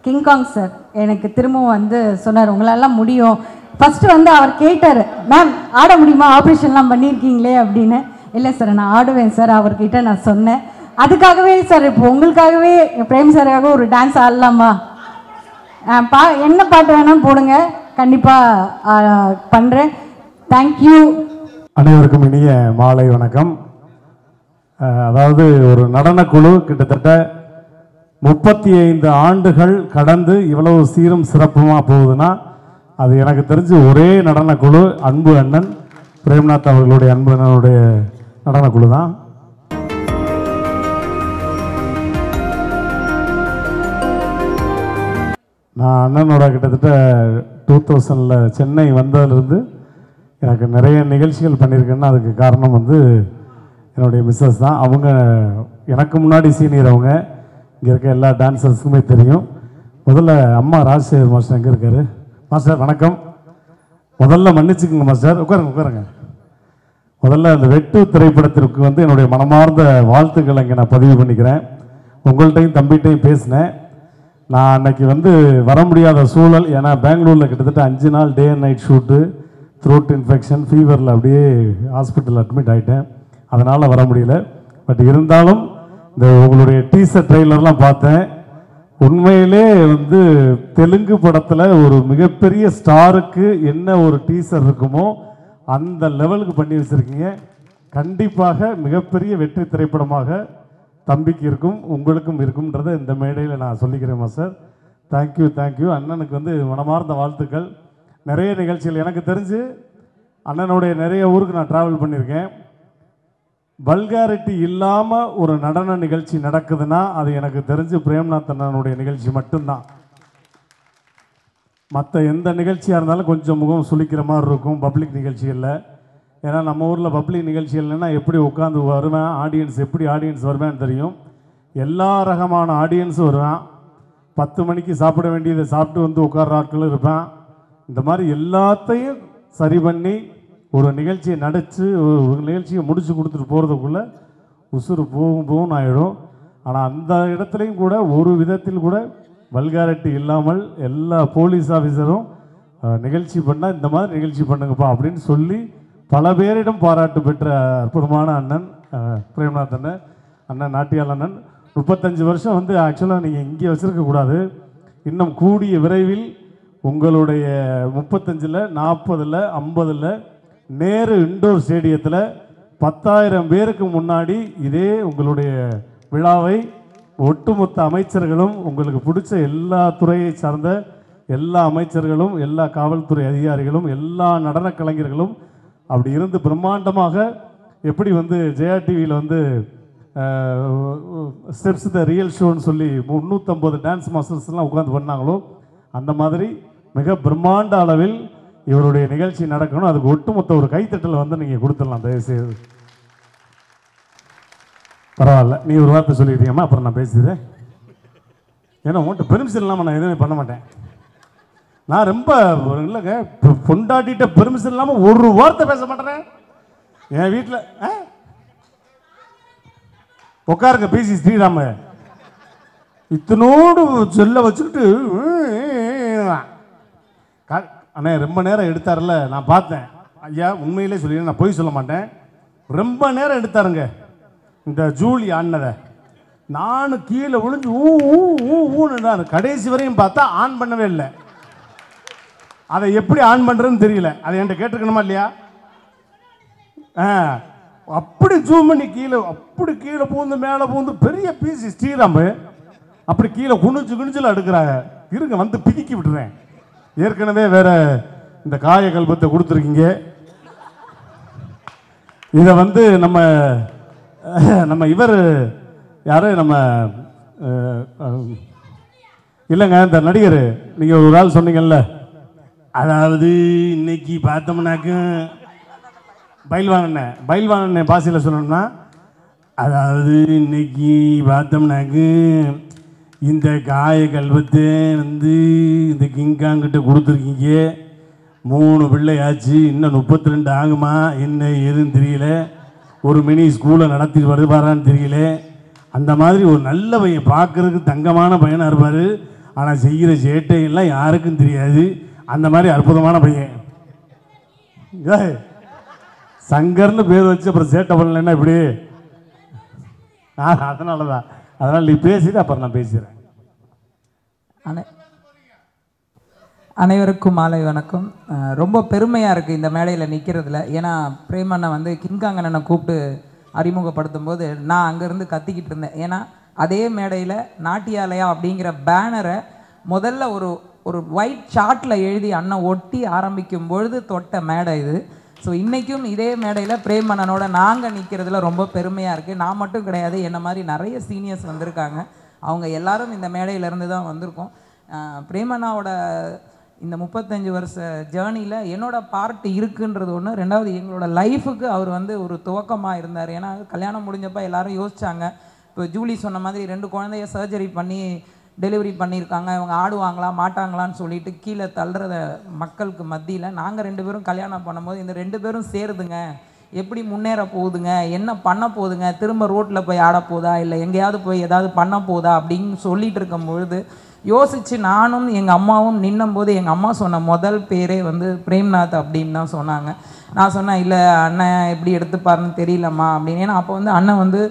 கிங்காங் சார் எனக்கு திரும்பவும் வந்து சொன்னார், உங்களாலாம் முடியும். ஃபஸ்ட்டு வந்து அவர் கேட்டார், மேம் ஆட முடியுமா, ஆப்ரேஷன்லாம் பண்ணியிருக்கீங்களே அப்படின்னு. இல்லை சார் நான் ஆடுவேன் சார் அவர்கிட்ட நான் சொன்னேன். அதுக்காகவே சார் இப்போ உங்களுக்காகவே பிரேம் சாருக்காக ஒரு டான்ஸ் ஆடலாமா, என்ன பாட்டு வேணாலும் போடுங்க, கண்டிப்பாக பண்ணுறேன். தேங்க்யூ. அனைவருக்கும் இனிய மாலை வணக்கம். அதாவது ஒரு நடனக்குழு கிட்டத்தட்ட 35 ஆண்டுகள் கடந்து இவ்வளவு சீரும் சிறப்புமாக போகுதுன்னா அது எனக்கு தெரிஞ்சு ஒரே நடனக்குழு அன்பு அண்ணன் பிரேம்நாத் அவர்களுடைய அன்பு அண்ணனுடைய நடனக்குழு தான். நான் அண்ணனோட கிட்டத்தட்ட 2000 சென்னை வந்ததுலேருந்து எனக்கு நிறைய நிகழ்ச்சிகள் பண்ணியிருக்கேன்னா அதுக்கு காரணம் வந்து என்னுடைய மிஸ்ஸஸ் தான். அவங்க எனக்கு முன்னாடி சீனியர், அவங்க இங்கே இருக்க எல்லா டான்ஸர்ஸுக்குமே தெரியும். முதல்ல அம்மா ராஜசேகர் மாஸ்டர் எங்கே இருக்காரு? மாஸ்டர் வணக்கம். முதல்ல மன்னிச்சுக்குங்க மாஸ்டர், உட்காருங்க. முதல்ல அந்த வெட்டு திரைப்படத்திற்கு வந்து என்னுடைய மனமார்ந்த வாழ்த்துக்களை இங்கே நான் பதிவு பண்ணிக்கிறேன். உங்கள்கிட்டையும் தம்பிகிட்டையும் பேசினேன். நான் அன்னைக்கு வந்து வர முடியாத சூழல், ஏன்னா பெங்களூரில் கிட்டத்தட்ட 5 நாள் day and night shoot, throat infection, ஃபீவரில் அப்படியே ஹாஸ்பிட்டல் அட்மிட் ஆகிட்டேன். அதனால் வர முடியல. பட் இருந்தாலும் இந்த உங்களுடைய டீசர் ட்ரெய்லர்லாம் பார்த்தேன். உண்மையிலே வந்து தெலுங்கு படத்தில் ஒரு மிகப்பெரிய ஸ்டாருக்கு என்ன ஒரு டீசர் இருக்குமோ அந்த லெவலுக்கு பண்ணி வச்சுருக்கீங்க. கண்டிப்பாக மிகப்பெரிய வெற்றி திரைப்படமாக தம்பிக்கு இருக்கும், உங்களுக்கும் இருக்கும்ன்றதை இந்த மேடையில் நான் சொல்லிக்கிறேன் மாஸ்டர். தேங்க்யூ. அண்ணனுக்கு வந்து மனமார்ந்த வாழ்த்துக்கள். நிறைய நிகழ்ச்சிகள் எனக்கு தெரிஞ்சு அண்ணனுடைய நிறைய ஊருக்கு நான் ட்ராவல் பண்ணியிருக்கேன். வல்காரிட்டி இல்லாமல் ஒரு நடன நிகழ்ச்சி நடக்குதுன்னா அது எனக்கு தெரிஞ்சு பிரேம்நாத் அண்ணனுடைய நிகழ்ச்சி மட்டும்தான். மற்ற எந்த நிகழ்ச்சியாக இருந்தாலும் கொஞ்சம் முகம் சுளிக்கிற மாதிரி இருக்கும் பப்ளிக் நிகழ்ச்சிகளில். ஏன்னா நம்ம ஊரில் பப்ளிக் நிகழ்ச்சிகள்னா எப்படி உட்காந்து வருவேன், எப்படி ஆடியன்ஸ் வருவேன்னு தெரியும். எல்லா ரகமான ஆடியன்ஸும் வருவேன். 10 மணிக்கு சாப்பிட வேண்டியதை சாப்பிட்டு வந்து உட்கார்ற ஆட்களும் இருப்பேன். இந்த மாதிரி எல்லாத்தையும் சரி பண்ணி ஒரு நிகழ்ச்சியை நடித்து ஒரு நிகழ்ச்சியை முடித்து கொடுத்துட்டு போகிறதுக்குள்ளே உசுறு போகும் ஆகிடும். ஆனால் அந்த இடத்துலையும் கூட ஒரு விதத்தில் கூட வல்காரிட்டி இல்லாமல் எல்லா போலீஸ் ஆஃபீஸரும் நிகழ்ச்சி பண்ணால் இந்த மாதிரி நிகழ்ச்சி பண்ணுங்கப்பா அப்படின்னு சொல்லி பல பேரிடம் பாராட்டு பெற்ற அற்புதமான அண்ணன் பிரேம்நாத் அண்ணன் நாட்டியால் அண்ணன். 35 வருஷம் வந்து ஆக்சுவலாக நீங்கள் இங்கே வச்சுருக்கக்கூடாது. இன்னும் கூடிய விரைவில் உங்களுடைய 35, 40, 50 நேரு இண்டோர் ஸ்டேடியத்தில் 10,000 பேருக்கு முன்னாடி இதே உங்களுடைய விழாவை ஒட்டுமொத்த அமைச்சர்களும் உங்களுக்கு பிடிச்ச எல்லா துறையை சார்ந்த எல்லா அமைச்சர்களும் எல்லா காவல்துறை அதிகாரிகளும் எல்லா நடன கலைஞர்களும் அப்படி இருந்து பிரம்மாண்டமாக எப்படி வந்து ஜெயா டிவியில் வந்து ஸ்டெப்ஸ் த ரியல் ஷோன்னு சொல்லி 350 டான்ஸ் மாஸ்டர்ஸ்லாம் உட்காந்து பண்ணாங்களோ அந்த மாதிரி மிக பிரம்மாண்ட அளவில் இவருடைய நிகழ்ச்சி நடக்கணும். அதுக்கு ஒட்டுமொத்த ஒரு கைத்தட்டல் வந்து நீங்கள் கொடுத்துடலாம் தயவுசெய்து. பரவாயில்ல, நீ ஒரு வார்த்தை சொல்லிட்டீங்கம்மா, அப்புறம் நான் பேசுகிறேன். ஏன்னா உங்கள்கிட்ட பெர்மிஷன் இல்லாமல் நான் எதுவுமே பண்ண மாட்டேன். நான் ரொம்ப இல்லைங்க, பொண்டாட்டிட்ட பெர்மிஷன் இல்லாமல் ஒரு வார்த்தை பேச மாட்டேன். என் வீட்டில் உட்காருங்க பிசி ஸ்ரீராம இத்தனோடு செல்ல வச்சுக்கிட்டு அண்ணே ரொம்ப நேரம் எடுத்தார்ல, நான் பார்த்தேன். ஐயா உண்மையிலே சொல்லி நான் பொய் சொல்ல மாட்டேன், ரொம்ப நேரம் எடுத்தாருங்க இந்த ஜூலி ஆனதை. நானும் கீழே விழுந்து ஊன்னு கடைசி வரையும் பார்த்தா ஆன் பண்ணவே இல்லை. அதை எப்படி ஆன் பண்ணுறதுன்னு தெரியல. அதை என்கிட்ட கேட்டுருக்கணுமா இல்லையா? அப்படி ஜூம் பண்ணி அப்படி கீழே பூந்து மேலே பூந்து பெரிய பீஸ் ஸ்ரீராமு அப்படி கீழே குனிஞ்சில் எடுக்கிறாங்க. இருங்க வந்து பிதிக்கி விட்டுறேன். ஏற்கனவே வேற இந்த காய கல்பத்தை கொடுத்துருக்கீங்க. இதை வந்து நம்ம இவர் யாரு நம்ம இல்லைங்க இந்த நடிகர் நீங்கள் ஒரு ஆள் சொன்னீங்கல்ல, அதாவது இன்னைக்கு பார்த்தோம்னாக்க பயில்வானண்ணே பாசியில் சொல்லணும்னா, அதாவது இன்னைக்கு பார்த்தோம்னாக்க இந்த காய கல்வத்தை வந்து இந்த கிங்காங்கிட்ட கொடுத்துருக்கீங்க. 3 பிள்ளையாச்சு, இன்னும் 32 ஆகுமா, என்ன எதுன்னு தெரியல. ஒரு மினி ஸ்கூலை நடத்திட்டு வருவாரான்னு தெரியல. அந்த மாதிரி ஒரு நல்ல பையன், பார்க்குறதுக்கு தங்கமான பையனாக இருப்பார். ஆனால் செய்கிற சேட்டையெல்லாம் யாருக்கும் தெரியாது. அந்த மாதிரி அற்புதமான பையன். சங்கர்னு பேர் வச்சு அப்புறம் சேட்டை பண்ணலைன்னா இப்படி. அதனால தான், அதனால் நீ பேசிட்டு அப்புறம் நான் பேசுகிறேன். அனைவருக்கும் மாலை வணக்கம். ரொம்ப பெருமையாக இருக்குது இந்த மேடையில் நிற்கிறதுல. ஏன்னா பிரேமண்ணா வந்து கிங்காங் அண்ணனை கூப்பிட்டு அறிமுகப்படுத்தும் போது நான் அங்கேருந்து கத்திக்கிட்டு இருந்தேன். ஏன்னா அதே மேடையில் நாட்டியாலயா அப்படிங்கிற பேனரை முதல்ல ஒரு ஒயிட் சார்ட்டில் எழுதி அண்ணன் ஒட்டி ஆரம்பிக்கும் பொழுது தொட்ட மேடை இது. ஸோ இன்றைக்கும் இதே மேடையில் பிரேமண்ணனோட நாங்கள் நிற்கிறதுல ரொம்ப பெருமையாக இருக்குது. நான் மட்டும் கிடையாது, என்ன மாதிரி நிறைய சீனியர்ஸ் வந்திருக்காங்க. அவங்க எல்லாரும் இந்த மேடையிலேருந்து தான் வந்திருக்கோம். பிரேமண்ணாவோட இந்த 35 வருஷ ஜேர்னியில் என்னோட பார்ட் இருக்குன்றது ஒன்று. ரெண்டாவது, எங்களோட லைஃபுக்கு அவர் வந்து ஒரு துவக்கமாக இருந்தார். ஏன்னா கல்யாணம் முடிஞ்சப்போ எல்லாரும் யோசிச்சாங்க, இப்போ ஜூலி சொன்ன மாதிரி 2 குழந்தைய சர்ஜரி பண்ணி டெலிவரி பண்ணியிருக்காங்க, இவங்க ஆடுவாங்களா மாட்டாங்களான்னு சொல்லிட்டு கீழே தள்ளுறத மக்களுக்கு மத்தியில் நாங்கள் 2 பேரும் கல்யாணம் பண்ணும்போது இந்த 2 பேரும் சேருதுங்க, எப்படி முன்னேற போகுதுங்க, என்ன பண்ண போகுதுங்க, திரும்ப ரோட்டில் போய் ஆட போதா இல்லை எங்கேயாவது போய் ஏதாவது பண்ண போதா அப்படின்னு சொல்லிட்டு இருக்கும் பொழுது யோசித்து நானும் எங்கள் அம்மாவும் நின்னும்போது எங்கள் அம்மா சொன்ன முதல் பேரே வந்து பிரேம்நாத் அப்படின்னு தான் சொன்னாங்க. நான் சொன்னேன், இல்லை அண்ணன் எப்படி எடுத்துப்பாருன்னு தெரியலம்மா அப்படின்னு. ஏன்னா அப்போ வந்து அண்ணன் வந்து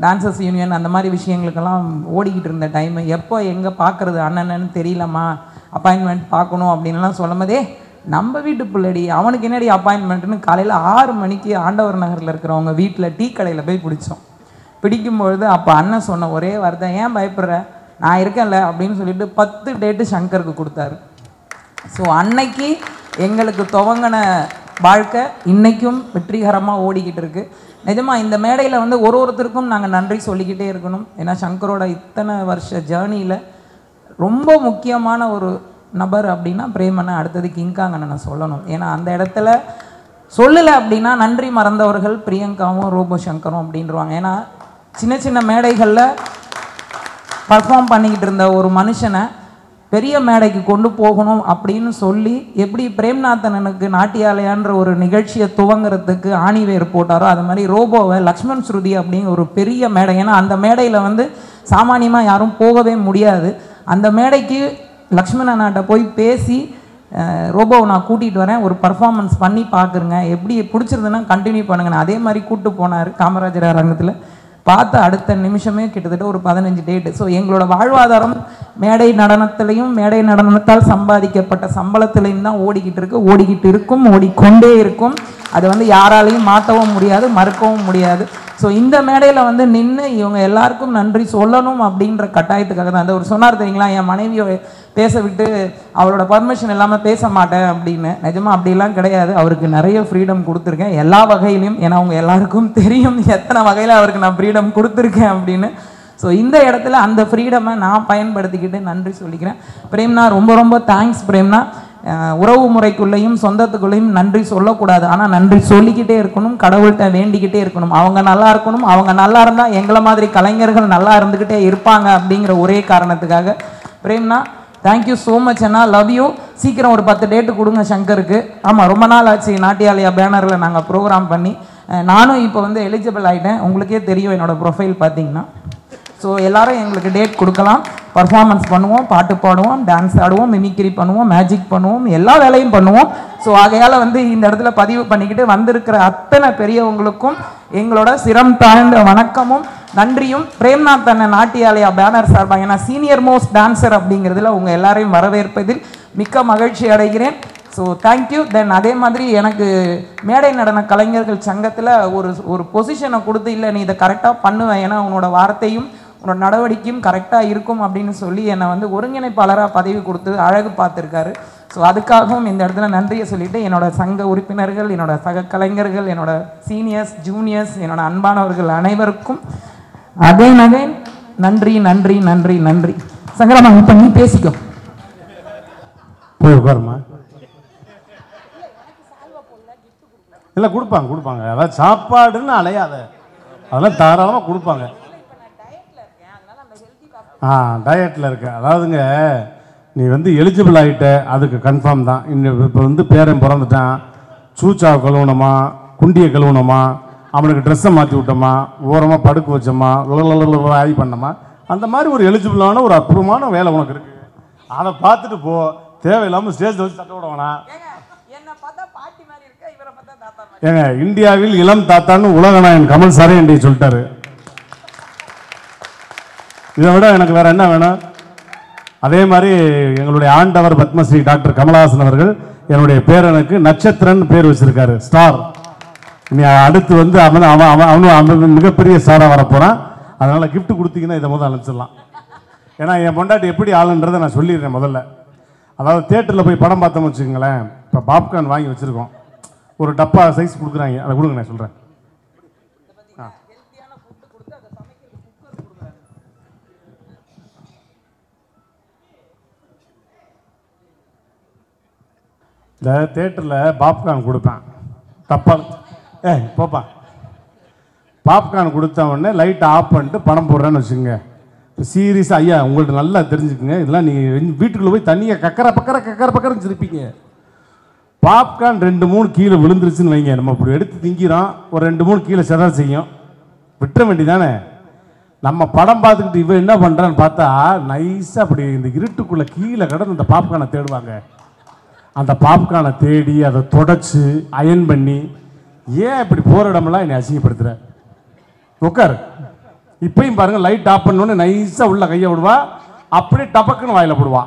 டான்சர்ஸ் யூனியன் அந்த மாதிரி விஷயங்களுக்கெல்லாம் ஓடிக்கிட்டு இருந்த டைமு. எப்போ எங்கே பார்க்குறது அண்ணன்னு தெரியலம்மா, அப்பாயின்மெண்ட் பார்க்கணும் அப்படின்லாம் சொல்லும் போதே, நம்ம வீட்டு பிள்ளைடி அவனுக்கு என்னடி அப்பாயின்மெண்ட்டுன்னு காலையில் 6 மணிக்கு ஆண்டவர் நகரில் இருக்கிறவங்க வீட்டில் டீ கடையில் போய் பிடிச்சோம். பிடிக்கும்பொழுது அப்போ அண்ணன் சொன்ன ஒரே வார்த்தை, ஏன் பயப்படுற, நான் இருக்கேன்ல அப்படின்னு சொல்லிட்டு 10 டேட்டு சங்கருக்கு கொடுத்தாரு. ஸோ அன்னைக்கு எங்களுக்கு துவங்கின வாழ்க்கை இன்றைக்கும் வெற்றிகரமாக ஓடிக்கிட்டு இருக்குது. நிஜமாக இந்த மேடையில் வந்து ஒருத்தருக்கும் நாங்கள் நன்றி சொல்லிக்கிட்டே இருக்கணும். ஏன்னா சங்கரோட இத்தனை வருஷ ஜேர்னியில் ரொம்ப முக்கியமான ஒரு நபர் அப்படின்னா பிரேமண்ணா, அடுத்தது கிங்காங் அண்ணனை சொல்லணும். ஏன்னா அந்த இடத்துல சொல்லலை அப்படின்னா நன்றி மறந்தவர்கள் பிரியங்காவும் ரோபோ சங்கரும் அப்படின்றவாங்க. ஏன்னா சின்ன சின்ன மேடைகளில் பர்ஃபார்ம் பண்ணிக்கிட்டு இருந்த ஒரு மனுஷனை பெரிய மேடைக்கு கொண்டு போகணும் அப்படின்னு சொல்லி எப்படி பிரேம்நாத்தனனுக்கு நாட்டியாலயான்ற ஒரு நிகழ்ச்சியை துவங்கிறதுக்கு ஆணிவேர் போட்டாரோ, அது மாதிரி ரோபோவை லக்ஷ்மண் ஸ்ருதி அப்படிங்கிற ஒரு பெரிய மேடை. ஏன்னா அந்த மேடையில் வந்து சாமானியமாக யாரும் போகவே முடியாது. அந்த மேடைக்கு லக்ஷ்மணனாட்ட போய் பேசி, ரோபோவை நான் கூட்டிகிட்டு வரேன், ஒரு பர்ஃபார்மன்ஸ் பண்ணி பார்க்குறேங்க, எப்படி பிடிச்சிருதுன்னா கண்டினியூ பண்ணுங்கண்ணா. அதே மாதிரி கூப்பிட்டு போனார் காமராஜர் அரங்கத்தில். பார்த்து அடுத்த நிமிஷமே கிட்டத்தட்ட ஒரு 15 டேட்டு. ஸோ எங்களோட வாழ்வாதாரம் மேடை நடனத்திலையும் மேடை நடனத்தால் சம்பாதிக்கப்பட்ட சம்பளத்திலையும் தான் ஓடிக்கிட்டு இருக்கும், ஓடிக்கொண்டே இருக்கும். அது வந்து யாராலையும் மாற்றவும் முடியாது, மறுக்கவும் முடியாது. ஸோ இந்த மேடையில் வந்து நின்று இவங்க எல்லாருக்கும் நன்றி சொல்லணும் அப்படின்ற கட்டாயத்துக்காக தான். அந்த ஒரு சொன்னார் தெரியுங்களா, என் மனைவியை பேச விட்டு அவரோட பர்மிஷன் இல்லாமல் பேச மாட்டேன் அப்படின்னு. நிஜமாக அப்படிலாம் கிடையாது. அவருக்கு நிறைய ஃப்ரீடம் கொடுத்துருக்கேன் எல்லா வகையிலையும். ஏன்னா அவங்க எல்லாருக்கும் தெரியும் எத்தனை வகையில் அவருக்கு நான் ஃப்ரீடம் கொடுத்துருக்கேன் அப்படின்னு. ஸோ இந்த இடத்துல அந்த ஃப்ரீடமை நான் பயன்படுத்திக்கிட்டு நன்றி சொல்லிக்கிறேன். பிரேம்னா ரொம்ப ரொம்ப தேங்க்ஸ். பிரேம்னா உறவு முறைக்குள்ளேயும் சொந்தத்துக்குள்ளேயும் நன்றி சொல்லக்கூடாது, ஆனால் நன்றி சொல்லிக்கிட்டே இருக்கணும், கடவுள்கிட்ட வேண்டிக்கிட்டே இருக்கணும். அவங்க நல்லா இருக்கணும், அவங்க நல்லா இருந்தால் எங்களை மாதிரி கலைஞர்கள் நல்லா இருந்துக்கிட்டே இருப்பாங்க அப்படிங்கிற ஒரே காரணத்துக்காக. பிரேம்னா தேங்க்யூ ஸோ மச் அண்ணா, லவ் யூ. சீக்கிரம் ஒரு 10 டேட்டு கொடுங்க சங்கருக்கு. ஆமாம், ரொம்ப நாள் ஆச்சு நாட்டியாலயா பேனரில் நாங்கள் ப்ரோக்ராம் பண்ணி. நானும் இப்போ வந்து எலிஜிபிள் ஆகிட்டேன், உங்களுக்கே தெரியும் என்னோடய ப்ரொஃபைல் பார்த்தீங்கன்னா. ஸோ எல்லோரும் எங்களுக்கு டேட் கொடுக்கலாம், பர்ஃபார்மன்ஸ் பண்ணுவோம், பாட்டு பாடுவோம், டான்ஸ் ஆடுவோம், மிமிக்ரி பண்ணுவோம், மேஜிக் பண்ணுவோம், எல்லா வேலையும் பண்ணுவோம். ஸோ ஆகையால் வந்து இந்த இடத்துல பதிவு பண்ணிக்கிட்டு வந்திருக்கிற அத்தனை பெரியவங்களுக்கும் எங்களோட சிரம் தாழ்ந்த வணக்கமும் நன்றியும். பிரேம்நாத் அண்ணன் நாட்டியாலயா பேனர் சார்பாக ஏன்னா சீனியர் மோஸ்ட் டான்சர் அப்படிங்கிறதுல உங்கள் எல்லாரையும் வரவேற்பதில் மிக்க மகிழ்ச்சி அடைகிறேன். So thank you. தென் அதே மாதிரி எனக்கு மேடை நடன கலைஞர்கள் சங்கத்தில் ஒரு பொசிஷனை கொடுத்து, இல்லை நீ இதை கரெக்டாக பண்ணுவேன், ஏன்னா உன்னோட வார்த்தையும் உன்னோட நடவடிக்கையும் கரெக்டாக இருக்கும் அப்படின்னு சொல்லி என்னை வந்து ஒருங்கிணைப்பாளராக பதவி கொடுத்து அழகு பார்த்துருக்காரு. ஸோ அதுக்காகவும் இந்த இடத்துல நன்றியை சொல்லிவிட்டு என்னோட சங்க உறுப்பினர்கள், என்னோட சக கலைஞர்கள், என்னோட சீனியர்ஸ், ஜூனியர்ஸ், என்னோட அன்பானவர்கள் அனைவருக்கும் அகைன் நன்றி நன்றி நன்றி நன்றி. சங்கரமா இப்போ நீ பேசிக்கோ. போய் உட்காருமா. இல்லை கொடுப்பாங்க. அதாவது சாப்பாடுன்னு அலையாத, அதெல்லாம் தாராளமாக கொடுப்பாங்க. டயட்டில் இருக்கேன். அதாவதுங்க நீ வந்து எலிஜிபிள் ஆகிட்ட, அதுக்கு கன்ஃபார்ம் தான். இன்னும் இப்போ வந்து பேரன் பிறந்துட்டான், சூச்சாவை கழுவணுமா, குண்டியை கழுவணுமா, அவனுக்கு ட்ரெஸ்ஸை மாற்றி விட்டோமா, ஓரமாக படுக்க வச்சோமா, ஆகி பண்ணோமா, அந்த மாதிரி ஒரு எலிஜிபிளான ஒரு அற்புதமான வேலை உனக்கு இருக்குது. அதை பார்த்துட்டு போ. தேவையில்லாமல் ஸ்டேஜில் வச்சு தட்ட விடுவானா? ஏங்க, இந்தியாவில் இளம் தாத்தான்னு உலகநாயகன் கமல் சாரே என்னை சொல்லிட்டாரு. இதை விட எனக்கு வேற என்ன வேணும்? அதே மாதிரி எங்களுடைய ஆண்டவர் பத்மஸ்ரீ டாக்டர் கமலஹாசன் அவர்கள் என்னுடைய பேரனுக்கு நட்சத்திரன் பேர் வச்சிருக்காரு, ஸ்டார். இனி அடுத்து வந்து அவனும் மிகப்பெரிய ஸ்டாராக வரப்போறான். அதனால கிஃப்ட் கொடுத்தீங்கன்னா இதை முதல் அனுப்பிச்சிடலாம். ஏன்னா என் பொண்டாட்டி எப்படி ஆளுன்றதை நான் சொல்லிடுறேன் முதல்ல. அதாவது தேட்டரில் போய் படம் பார்த்தோம்னு வச்சுக்கோங்களேன், இப்போ பாப்கார்ன் வாங்கி வச்சுருக்கோம், ஒரு டப்பா சைஸ் கொடுக்குறாங்க, அதை கொடுங்க, நான் சொல்கிறேன். இந்த தேட்டரில் பாப்கார்ன் கொடுப்பேன், டப்பா போப்பா பாப்கார்ன் கொடுத்த உடனே லைட்டை ஆஃப் பண்ணிட்டு படம் போடுறேன்னு வச்சுக்கோங்க. இப்போ சீரியஸாக ஐயா உங்கள்கிட்ட நல்லா தெரிஞ்சுக்குங்க, இதெல்லாம் நீங்கள் வீட்டுக்குள்ளே போய் தண்ணியை கக்கரை சிரிப்பீங்க. பாப்கார்ன் 2-3 கீழே விழுந்துருச்சுன்னு வைங்க, நம்ம இப்படி எடுத்து திங்கிறோம், ஒரு 2-3 கீழே செதற செய்யும், விட்டுற வேண்டிதானே. நம்ம படம் பார்த்துக்கிட்டு இவன் என்ன பண்ணுறான்னு பார்த்தா நைஸாக அப்படி இந்த இருட்டுக்குள்ளே கீழே கடந்து அந்த பாப்கார்னை தேடுவாங்க. அந்த பாப்கார்னை தேடி அதை தொடச்சி அயன் பண்ணி, ஏன் இப்படி போகிற இடமெல்லாம் என்னை அசிங்கப்படுத்துகிற, உட்காரு. இப்பயும் பாருங்க, லைட் ஆஃப் பண்ணோன்னு நைஸாக உள்ள கையை விடுவா, அப்படியே டபக்குன்னு வாயில போடுவா.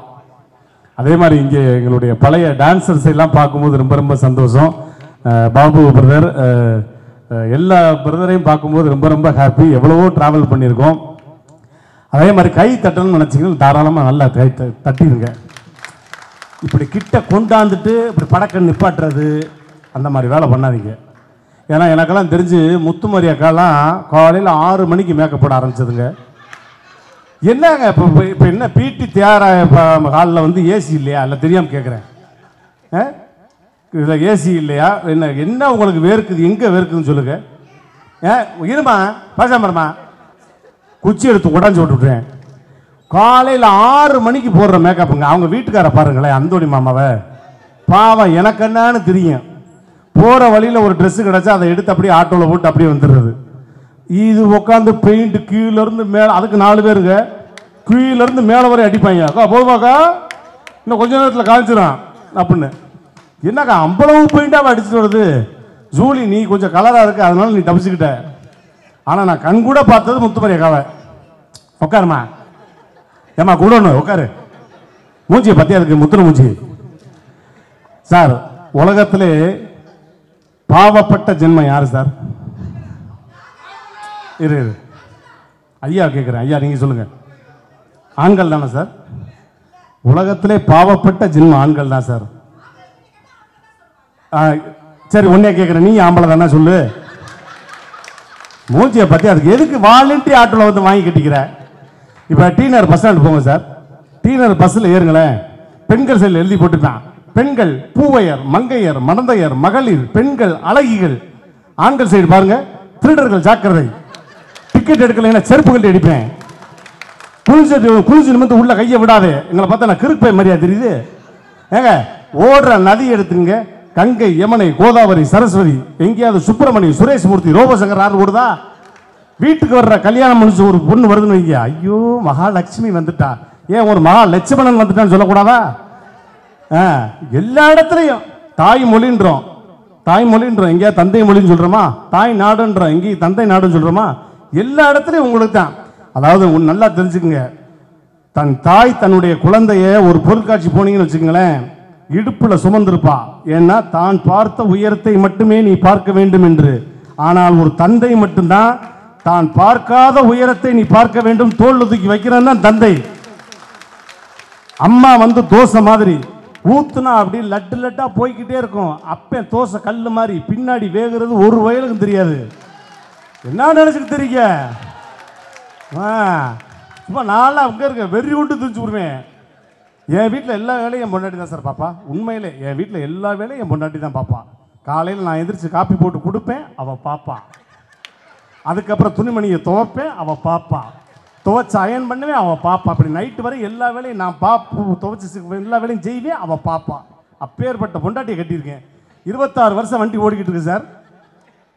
அதே மாதிரி இங்கே எங்களுடைய பழைய டான்சர்ஸ் எல்லாம் பார்க்கும்போது ரொம்ப ரொம்ப சந்தோஷம். பாபு பிரதர், எல்லா பிரதரையும் பார்க்கும்போது ரொம்ப ரொம்ப ஹாப்பி. எவ்வளவோ ட்ராவல் பண்ணியிருக்கோம். அதே மாதிரி கை தட்டணும்னு நினச்சிங்கன்னா தாராளமாக நல்லா கை தட்டிடுங்க. இப்படி கிட்ட கொண்டாந்துட்டு இப்படி படக்கன்னு நிப்பாட்டுறது அந்த மாதிரி வேலை பண்ணாதீங்க. ஏன்னா எனக்கெல்லாம் தெரிஞ்சு முத்துமாரி அக்காலாம் காலையில் 6 மணிக்கு மேக்கப் போட ஆரம்பிச்சதுங்க. என்னங்க இப்போ என்ன பிடி தியாரா ஹாலில் வந்து ஏசி இல்லையா? இல்லை தெரியாமல் கேட்குறேன். இதில் ஏசி இல்லையா? என்ன உங்களுக்கு வேர்க்குது, எங்கே வேர்க்குதுன்னு சொல்லுங்க. இருமா பேசாமரமா குச்சி எடுத்து உடஞ்சி விட்டுவிட்றேன். காலையில் 6 மணிக்கு போடுற மேக்கப்புங்க. அவங்க வீட்டுக்கார பாருங்களேன், அந்தோணி மாமாவை பாவம், எனக்கு என்னன்னு தெரியும். போகிற வழியில் ஒரு ட்ரெஸ்ஸு கிடச்சா அதை எடுத்து அப்படியே ஆட்டோவில் போட்டு அப்படியே வந்துடுறது. இது உட்காந்து பெயிண்ட் கீழேருந்து மேலே, அதுக்கு 4 பேருங்க கீழேருந்து மேலே வரை அடிப்பாங்க. அக்கா போதுமாக்கா, இன்னும் கொஞ்ச நேரத்தில் காமிச்சிடும் அப்படின்னு. என்னக்கா அவ்வளவு பெயிண்டாக அடிச்சுட்டு வருது? ஜூலி நீ கொஞ்சம் கலராக இருக்கு, அதனால நீ தப்பிச்சுக்கிட்ட. ஆனால் நான் கண் கூட பார்த்தது முத்துமாரி அக்காவை. உட்காருமா, ஏமா கூட ஒன்று உட்காரு. மூஞ்சியை பற்றி அதுக்கு முத்துன மூஞ்சி. சார், உலகத்திலே பாவப்பட்ட ஜென்மம் யாரு சார்? இரு ஐயா கேட்குறேன். ஐயா நீங்கள் சொல்லுங்கள். ஆண்கள் தானே சார்? உலகத்திலே பாவப்பட்ட ஜென்மம் ஆண்கள் தான் சார். சரி ஒன்னே கேட்குறேன், நீ ஆம்பளை தானே சொல்லு. மூஞ்சியை பற்றி அதுக்கு எதுக்கு வாலண்டி ஆட்டோவில் வந்து வாங்கி கட்டிக்கிற? இப்போ டீனர் பஸ் ஸ்டாண்ட் போங்க சார். டீனர் பஸ்ஸில் ஏறுங்களேன், பெண்கள் சைடில் எழுதி போட்டுட்டான், பெண்கள் பூவையர், மங்கையர், மணந்தையர், மகளிர், பெண்கள் அழகிகள். ஆண்கள் சைடு பாருங்க, திருடர்கள் ஜாக்கிரதை, டிக்கெட் எடுக்கலைன்னா செருப்பு கட்டி அடிப்பேன், குளிச்சு நிமிந்து உள்ள கையை விடாதே. எங்களை பார்த்தா நான் கிறுப்பை மாதிரியா தெரியுது? ஏங்க ஓடுற நதி எடுத்துங்க, கங்கை, யமுனை, கோதாவரி, சரஸ்வதி, எங்கேயாவது சுப்பிரமணி, சுரேஷ் மூர்த்தி, ரோபசங்கர் ஆறு ஓடுதா? வீட்டுக்கு வர்ற கல்யாணம் முடிச்சு ஒரு பொண்ணு வருதுன்னு வைங்க, ஐயோ மகாலட்சுமி வந்துட்டா, ஏன் ஒரு மகா லட்சுமணன் வந்துட்டான்னு சொல்லக்கூடாதா? எல்லா இடத்துலையும் தாய்மொழின்றோம், தாய்மொழின்றோம், எங்கேயா தந்தை மொழின்னு சொல்றோமா? தாய் நாடுன்றோம், எங்கேயும் தந்தை நாடுன்னு சொல்றோமா? எல்லா இடத்துலையும் உங்களுக்கு தான். அதாவது நல்லா தெரிஞ்சுக்குங்க, தன் தாய் தன்னுடைய குழந்தைய ஒரு பொருட்காட்சி போனீங்கன்னு வச்சுக்கங்களேன், இடுப்புல சுமந்திருப்பா. ஏன்னா தான் பார்த்த உயரத்தை மட்டுமே நீ பார்க்க வேண்டும் என்று. ஆனால் ஒரு தந்தை மட்டும்தான் தான் பார்க்காத உயரத்தை நீ பார்க்க வேண்டும், தோல் தூக்கி வைக்கிறான் தான் தந்தை. அம்மா வந்து தோசை மாதிரி ஊத்துனா அப்படி லட்டு லட்டா போய்கிட்டே இருக்கும். அப்ப தோசை கல்லு மாதிரி பின்னாடி வேகிறது ஒரு வயலுக்கும் தெரியாது. என்ன நினைச்சுட்டு தெரியுங்க? சும்மா நான்லாம் அங்கே இருக்க வெறி விட்டு தெரிஞ்சு விடுவேன். என் வீட்டில் எல்லா வேலையும் என் பொண்டாட்டி தான் சார் பாப்பா. உண்மையிலே என் வீட்டில் எல்லா வேலையும் என் பொண்டாட்டி தான் பாப்பா. காலையில் நான் எந்திரிச்சு காப்பி போட்டு கொடுப்பேன், அவள் பாப்பா. அதுக்கப்புறம் துணிமணியை துவைப்பேன், அவள் பாப்பா. துவைச்சு அயன் பண்ணுவேன், அவள் பாப்பா. அப்படி நைட்டு வரை எல்லா வேலையும் நான் துவைச்சு எல்லா வேலையும் செய்வேன், அவள் பாப்பா. அப்பேற்பட்ட பொண்டாட்டியை கட்டியிருக்கேன். 26 வருஷம் வண்டி ஓடிக்கிட்டு இருக்கு சார்.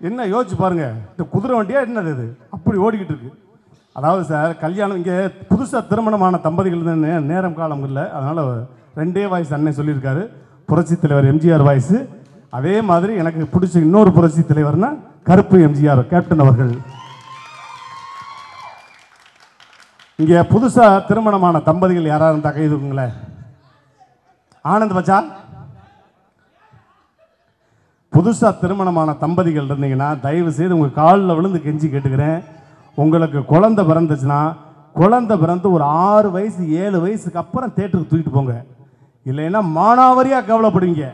என்ன யோசிச்சு பாருங்க, இந்த குதிரை வண்டியா என்னது இது, அப்படி ஓடிக்கிட்டு இருக்கு. அதாவது சார், கல்யாணம் இங்கே புதுசாக திருமணமான தம்பதிகள் நேரம் காலம் இல்லை, அதனால் 2 வாய்ஸ் அண்ணன் சொல்லியிருக்காரு. புரட்சி தலைவர் எம்ஜிஆர் வாய்ஸ். அதே மாதிரி எனக்கு பிடிச்ச இன்னொரு புரட்சி தலைவர்னா கருப்பு எம்ஜிஆர் கேப்டன் அவர்கள். இங்கே புதுசாக திருமணமான தம்பதிகள் யாராக இருந்தால் கை தூக்குங்களேன். ஆனந்த் பச்சா, புதுசாக திருமணமான தம்பதிகள் இருந்தீங்கன்னா தயவு செய்து உங்கள் காலில் விழுந்து கெஞ்சி கேட்டுக்கிறேன். உங்களுக்கு குழந்தை பிறந்துச்சுன்னா குழந்தை பிறந்து ஒரு 6 வயசு 7 வயசுக்கு அப்புறம் தேட்டருக்கு தூக்கிட்டு போங்க. இல்லைன்னா மானாவரியாக கவலைப்படுவீங்க.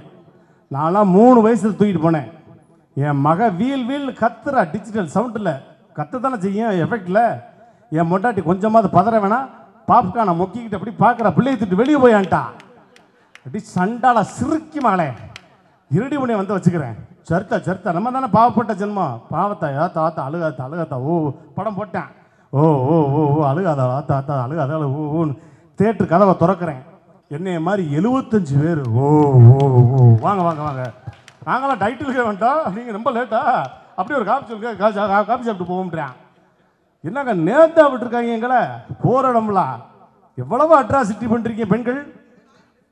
நான்லாம் 3 வயசில் தூக்கிட்டு போனேன். என் மக வீல் கத்துறா, டிஜிட்டல் சவுண்டில் கத்து தானே செய்யும், எஃபெக்டில். என் மொட்டாட்டி கொஞ்சமாவது பதற வேணாம், பாப்கார்னை மொக்கிக்கிட்டு அப்படி பார்க்குற பிள்ளையை திட்டு வெளியே போயான்ட்டா. அப்படி சண்டால சிறுக்கி மகளே, இருடி உனையை வந்து வச்சுக்கிறேன். சர்த்தா நம்ம தானே பாவப்பட்ட ஜென்மம். பாவத்தா ஆத்தா ஆத்தா அழுகாத்தா ஓ படம் போட்டேன். ஓ ஓ ஓ ஓ அழுகாதா ஆத்தா அழுகாத ஓன்னு தேட்டரு கதவை திறக்கிறேன். என்னைய மாதிரி 75 பேர் ஓ ஓ ஓ வாங்க வாங்க வாங்க, நாங்களாம் டைட்டிலுக்கே வேண்டாம், நீங்கள் ரொம்ப லேட்டா, அப்படி ஒரு காப்பி சொல்லுங்க, காப்பி சாப்பிட்டு போவோம்ன்றேன். என்னங்க நேர்த்தா விட்டுருக்காங்க எங்களை, போகிற இடம்லாம் எவ்வளவு அட்ராசிட்டி பண்ணுறீங்க பெண்கள்.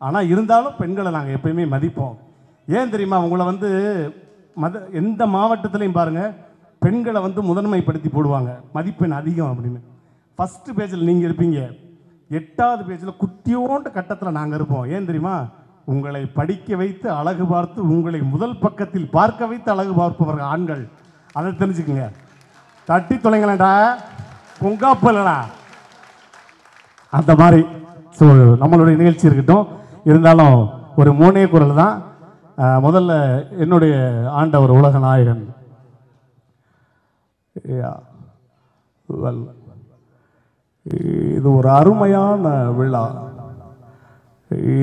ஆனால் இருந்தாலும் பெண்களை நாங்கள் எப்பயுமே மதிப்போம். ஏன் தெரியுமா, உங்களை வந்து எந்த மாவட்டத்திலையும் பாருங்கள், பெண்களை வந்து முதன்மைப்படுத்தி போடுவாங்க, மதிப்பெண் அதிகம் அப்படின்னு. ஃபஸ்ட்டு பேஜில் நீங்கள் இருப்பீங்க, 8வது பேஜில் குட்டியோண்டு கட்டத்தில் நாங்கள் இருப்போம். ஏன் தெரியுமா, உங்களை படிக்க வைத்து அழகு பார்த்து உங்களை முதல் பக்கத்தில் பார்க்க வைத்து அழகு பார்ப்பவர்கள் ஆண்கள். அதை தெரிஞ்சுக்குங்க. தட்டி தொலைங்களேன்டா பொங்காப்பலடா அந்த மாதிரி. ஸோ நம்மளுடைய நிகழ்ச்சி இருக்கட்டும். இருந்தாலும் ஒரு 3 குரல் தான். முதல்ல என்னுடைய ஆண்டவர் உலக நாயகன், இது ஒரு அருமையான விழா.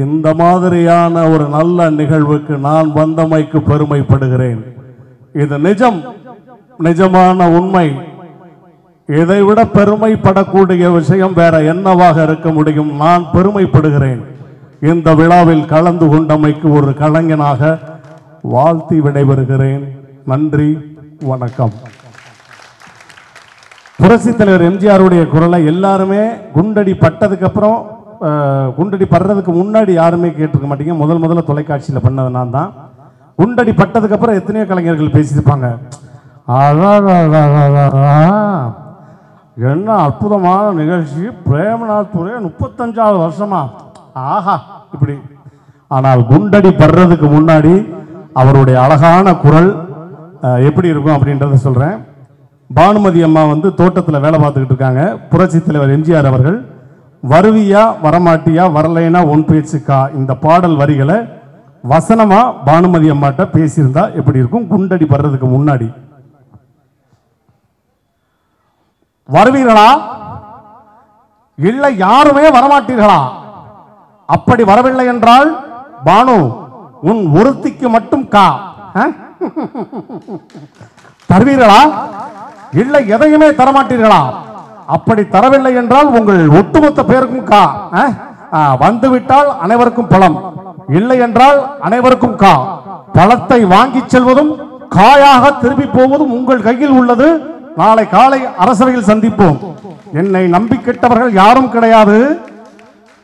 இந்த மாதிரியான ஒரு நல்ல நிகழ்வுக்கு நான் வந்தமைக்கு பெருமைப்படுகிறேன். இது நிஜமான உண்மை. இதைவிட பெருமைப்படக்கூடிய விஷயம் வேற என்னவாக இருக்க முடியும்? நான் பெருமைப்படுகிறேன். இந்த விழாவில் கலந்து கொண்டமைக்கு ஒரு கலைஞனாக வாழ்த்தி விடைபெறுகிறேன். நன்றி, வணக்கம். புரட்சி தலைவர் எம்ஜிஆருடைய குரலை எல்லாருமே குண்டடி பட்டதுக்கு அப்புறம், குண்டடி படுறதுக்கு முன்னாடி யாருமே கேட்டிருக்க மாட்டீங்க. முதல்ல தொலைக்காட்சியில் பண்ணது நான் தான். குண்டடி பட்டதுக்கு அப்புறம் எத்தனையோ கலைஞர்கள் பேசியிருப்பாங்க. என்ன அற்புதமான நிகழ்ச்சி, பிரேமநாத் துரை 35வது வருஷமா, ஆஹா இப்படி. ஆனால் குண்டடி படுறதுக்கு முன்னாடி அவருடைய அழகான குரல் எப்படி இருக்கும் அப்படின்றத சொல்றேன். பானுமதி அம்மா வந்து தோட்டத்தில் வேலை பார்த்துக்கிட்டு இருக்காங்க. புரட்சி தலைவர் எம்ஜிஆர் அவர்கள் வருவியா வரமாட்டியா வரலைனா உன் பேச்சுக்கா இந்த பாடல் வரிகளை வசனமா பானுமதி அம்மாட்ட பேசியிருந்தா எப்படி இருக்கும்? குண்டடி படுறதுக்கு முன்னாடி. வருவீர்களா இல்லை யாருமே வரமாட்டீர்களா? அப்படி வரவில்லை என்றால் பானு உன் ஒருத்திக்கு மட்டும் கா தருவீர்களா? இல்லை எதையுமே தரமாட்டீர்களா? அப்படி தரவில்லை என்றால் உங்கள் ஒட்டுமொத்த பேருக்கும் கா. வந்துவிட்டால் அனைவருக்கும் பழம், இல்லை என்றால் அனைவருக்கும் கா. பழத்தை வாங்கி செல்வதும் காயாக திரும்பி போவதும் உங்கள் கையில் உள்ளது. நாளை காலை அரசவையில் சந்திப்போம். என்னை நம்பி கெட்டவர்கள் யாரும் கிடையாது,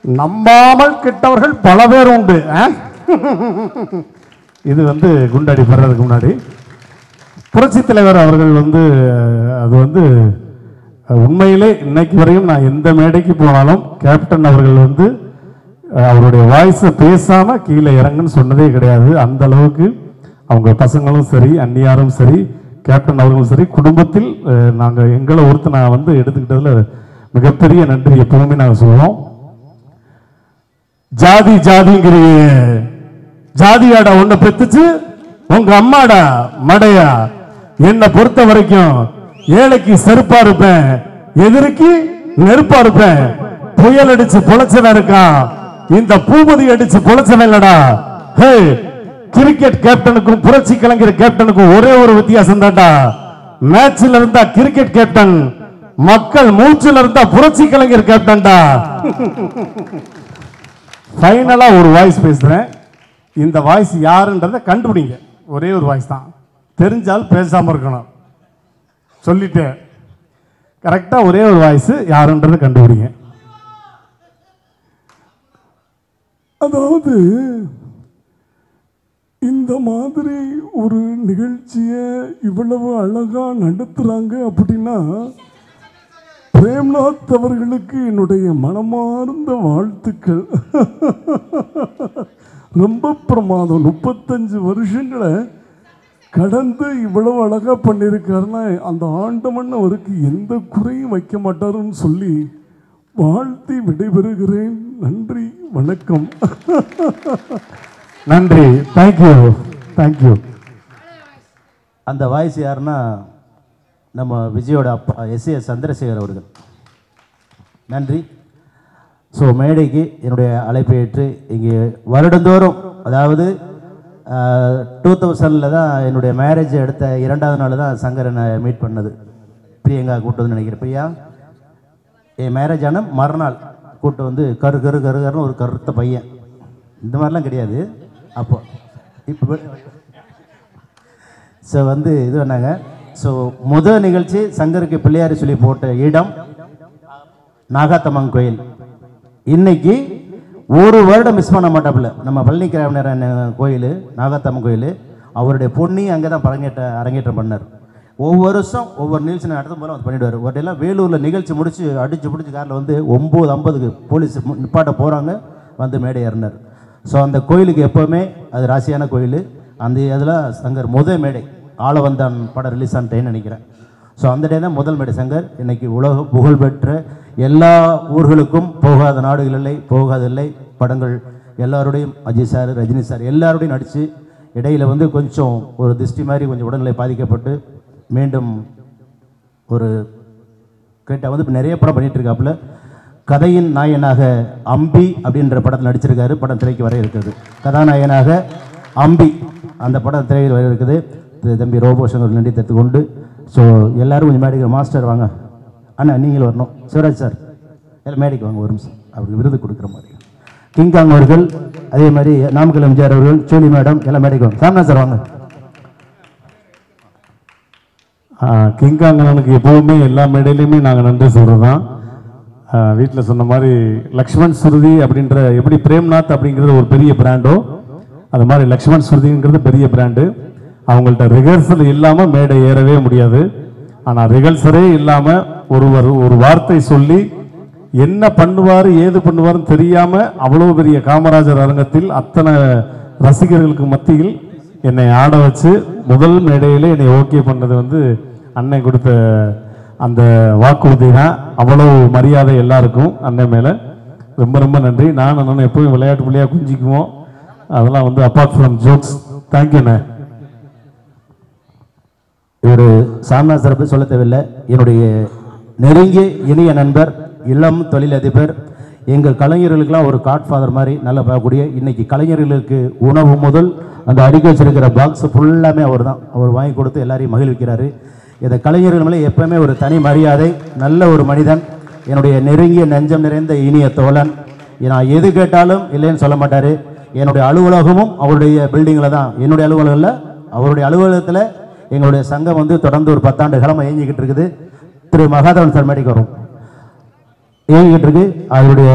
நம்பாமல் கெட்டவர்கள் பல பேர் உண்டு. இது வந்து குண்டடி படுறதுக்கு முன்னாடி புரட்சி தலைவர் அவர்கள் வந்து அது வந்து உண்மையிலே இன்னைக்கு வரையும் நான் எந்த மேடைக்கு போனாலும் கேப்டன் அவர்கள் வந்து அவருடைய வாய்ஸை பேசாம கீழே இறங்குன்னு சொன்னதே கிடையாது. அந்த அளவுக்கு அவங்க பசங்களும் சரி, அந்நியாரும் சரி, கேப்டன் அவர்களும் சரி, குடும்பத்தில் நாங்கள் எங்களை நான் வந்து எடுத்துக்கிட்டதுல மிகப்பெரிய நன்றி எப்பவுமே நாங்கள் சொல்லுவோம். ஜாதிங்கிற ஜாதியாடா ஒண்ணு பெத்துச்சு உங்க அம்மாடா மடையா. என்னை பொறுத்த வரைக்கும் ஏழைக்கு செருப்பா இருப்பேன், எதிரிக்கு நெருப்பா இருப்பேன். புயல் அடிச்சு பொழைச்சவன் இருக்கான், இந்த பூமதி அடிச்சு பொழைச்சவன் இல்லடா. ஹே, கிரிக்கெட் கேப்டனுக்கும் புரட்சி கலைஞர் கேப்டனுக்கும் ஒரே ஒரு வித்தியாசம் தான்டா. மேட்ச்ல இருந்தா கிரிக்கெட் கேப்டன், மக்கள் மூச்சுல இருந்தா புரட்சி கலைஞர் கேப்டன்டா. ஃபைனலா ஒரு வாய்ஸ் பேசுறேன். இந்த வாய்ஸ் யாருன்றதை கண்டுபிடிங்க. ஒரே ஒரு வாய்ஸ் தான். தெரிஞ்சால் பேசாம இருக்கணும். சொல்லிட்டேன். கரெக்டா ஒரே ஒரு வாய்ஸ் யாருன்றதை கண்டுபிடிங்க. அதாவது இந்த மாதிரி ஒரு நிகழ்ச்சியை இவ்வளவு அழகா நடத்துறாங்க அப்படின்னா பிரேம்நாத் அவர்களுக்கு என்னுடைய மனமார்ந்த வாழ்த்துக்கள். ரொம்ப பிரமாதம். 35 வருஷங்களை கடந்து இவ்வளவு அழகா பண்ணியிருக்காருன்னா அந்த ஆண்டவன் அவருக்கு எந்த குறையும் வைக்க மாட்டாருன்னு சொல்லி வாழ்த்தி விடைபெறுகிறேன். நன்றி, வணக்கம். நன்றி, தேங்க்யூ தேங்க்யூ. அந்த வாய்ஸ் யாருன்னா நம்ம விஜயோட அப்பா எஸ்.ஏ. சந்திரசேகர் அவர்கள். நன்றி. ஸோ மேடைக்கு என்னுடைய அழைப்பை ஏற்று இங்கே வருடந்தோறும், அதாவது 2000 தான் என்னுடைய மேரேஜ் எடுத்த 2வது நாள் தான் சங்கரை நான் மீட் பண்ணது. பிரியங்கா கூட்டு வந்து நினைக்கிறேன். பிரியா என் மேரேஜ் ஆன மறுநாள் கூட்டு வந்து கருன்னு ஒரு கருத்த பையன். இந்த மாதிரிலாம் கிடையாது அப்போ. இப்போ ஸோ வந்து இது பண்ணாங்க. ஸோ முதல் நிகழ்ச்சி சங்கருக்கு பிள்ளையாரி சொல்லி போட்ட இடம் நாகாத்தம்மன் கோயில். இன்னைக்கு ஒரு வருடம் மிஸ் பண்ண மாட்டாப்புல நம்ம பழனி கிராமனர் கோயில், நாகாத்தம்மன் கோயில். அவருடைய பொண்ணையும் அங்கே தான் அரங்கேற்றம் பண்ணார். ஒவ்வொரு வருஷம் ஒவ்வொரு நிகழ்ச்சி நடத்தும் போல வந்து பண்ணிவிடுவார். ஒரு எல்லாம் வேலூரில் நிகழ்ச்சி முடிச்சு அடிச்சு பிடிச்சி காரில் வந்து 9:50 போலீஸ் நிப்பாட்ட போகிறாங்க, வந்து மேடை ஏறினார். ஸோ அந்த கோயிலுக்கு எப்போவுமே அது ராசியான கோயில். அந்த இதில் சங்கர் முதல் மேடை ஆளவந்தான் படம் ரிலீஸ் ஆன டைம்னு நினைக்கிறேன். ஸோ அந்த டே தான் முதல் மேடை சங்கர். இன்றைக்கி உலக புகழ்பெற்ற எல்லா ஊர்களுக்கும் போகாத நாடுகள் இல்லை, போகாதில்லை படங்கள் எல்லாரோடையும் அஜய் சார், ரஜினி சார் எல்லாரோடையும் நடித்து இடையில் வந்து கொஞ்சம் ஒரு திருஷ்டி மாதிரி கொஞ்சம் உடல்நிலை பாதிக்கப்பட்டு மீண்டும் ஒரு கேட்டால் வந்து இப்போ நிறைய படம் பண்ணிகிட்டு இருக்காப்புல. கதையின் நாயனாக அம்பி அப்படின்ற படத்தில் நடிச்சிருக்காரு. படம் திரைக்கு வர இருக்குது. கதாநாயகனாக அம்பி அந்த படம் திரையில் வர இருக்குது. தம்பி ரோபோஷன் நன்றி தத்துக்கொண்டு. ஸோ எல்லோரும் கொஞ்சம் மேடைக்கு மாஸ்டர் வாங்க, அண்ணா நீங்களும் வரணும், சிவராஜ் சார் எல்லாம் மேடைக்கு வாங்க ஒரு நிமிஷம், அவருக்கு விருது கொடுக்குற மாதிரி. கிங்காங் அவர்கள், அதே மாதிரி நாமக்கல் எம்ஜிஆர் அவர்கள், சோழி மேடம் எல்லாம் மேடைக்கு வாங்க. சாமிநாத் சார் வாங்க. கிங்காங்கனுக்கு எப்போவுமே எல்லா மேடையிலையுமே நாங்கள் நன்றி சொல்கிறது தான். வீட்டில் சொன்ன மாதிரி லக்ஷ்மண் சுருதி அப்படின்ற எப்படி பிரேம்நாத் அப்படிங்கிறது ஒரு பெரிய பிராண்டோ அது மாதிரி லக்ஷ்மண் சுருதிங்கிறது பெரிய பிராண்டு. அவங்கள்ட்ட ரிஹர்சல் இல்லாமல் மேடை ஏறவே முடியாது. ஆனால் ரிஹர்சலே இல்லாமல் ஒரு வார்த்தை சொல்லி என்ன பண்ணுவார் ஏது பண்ணுவார்னு தெரியாமல் அவ்வளோ பெரிய காமராஜர் அரங்கத்தில் அத்தனை ரசிகர்களுக்கு மத்தியில் என்னை ஆட வச்சு முதல் மேடையிலே என்னை ஓகே பண்ணது வந்து அண்ணன் கொடுத்த அந்த வாக்குறுதி தான். அவ்வளோ மரியாதை எல்லாருக்கும் அண்ணன் மேலே ரொம்ப ரொம்ப நன்றி. நான் அண்ணன் எப்போயும் விளையாட்டு பிள்ளையாக குஞ்சிக்குவோம். அதெல்லாம் வந்து அப்பார்ட் ஃப்ரம் ஜோக்ஸ். தேங்க்யூண்ணே. ஒரு சாமிநாத் சிறப்பு சொல்ல தேவையில்லை. என்னுடைய நெருங்கிய இனிய நண்பர், இளம் தொழிலதிபர், எங்கள் கலைஞர்களுக்கெல்லாம் ஒரு காட்ஃபாதர் மாதிரி நல்லா பார்க்கக்கூடிய, இன்னைக்கு கலைஞர்களுக்கு உணவு முதல் அந்த அடிக்க வச்சிருக்கிற பாக்ஸ் ஃபுல்லாமே அவர் தான். அவர் வாங்கி கொடுத்து எல்லாரையும் மகிழ்விக்கிறாரு. இந்த கலைஞர்கள் மேலே எப்பவுமே ஒரு தனி மரியாதை. நல்ல ஒரு மனிதன், என்னுடைய நெருங்கிய நெஞ்சம் நிறைந்த இனிய தோழன். நான் எது கேட்டாலும் இல்லைன்னு சொல்ல மாட்டார். என்னுடைய அலுவலகமும் அவருடைய பில்டிங்கில் தான். என்னுடைய அலுவலகத்தில் அவருடைய அலுவலகத்தில் எங்களுடைய சங்கம் வந்து தொடர்ந்து ஒரு 10 ஆண்டு காலமாக இயங்கிக்கிட்டு இருக்குது. திரு மகாதவன் சார் மேடைக்கு வரும் இயங்கிக்கிட்டு இருக்கு. அவருடைய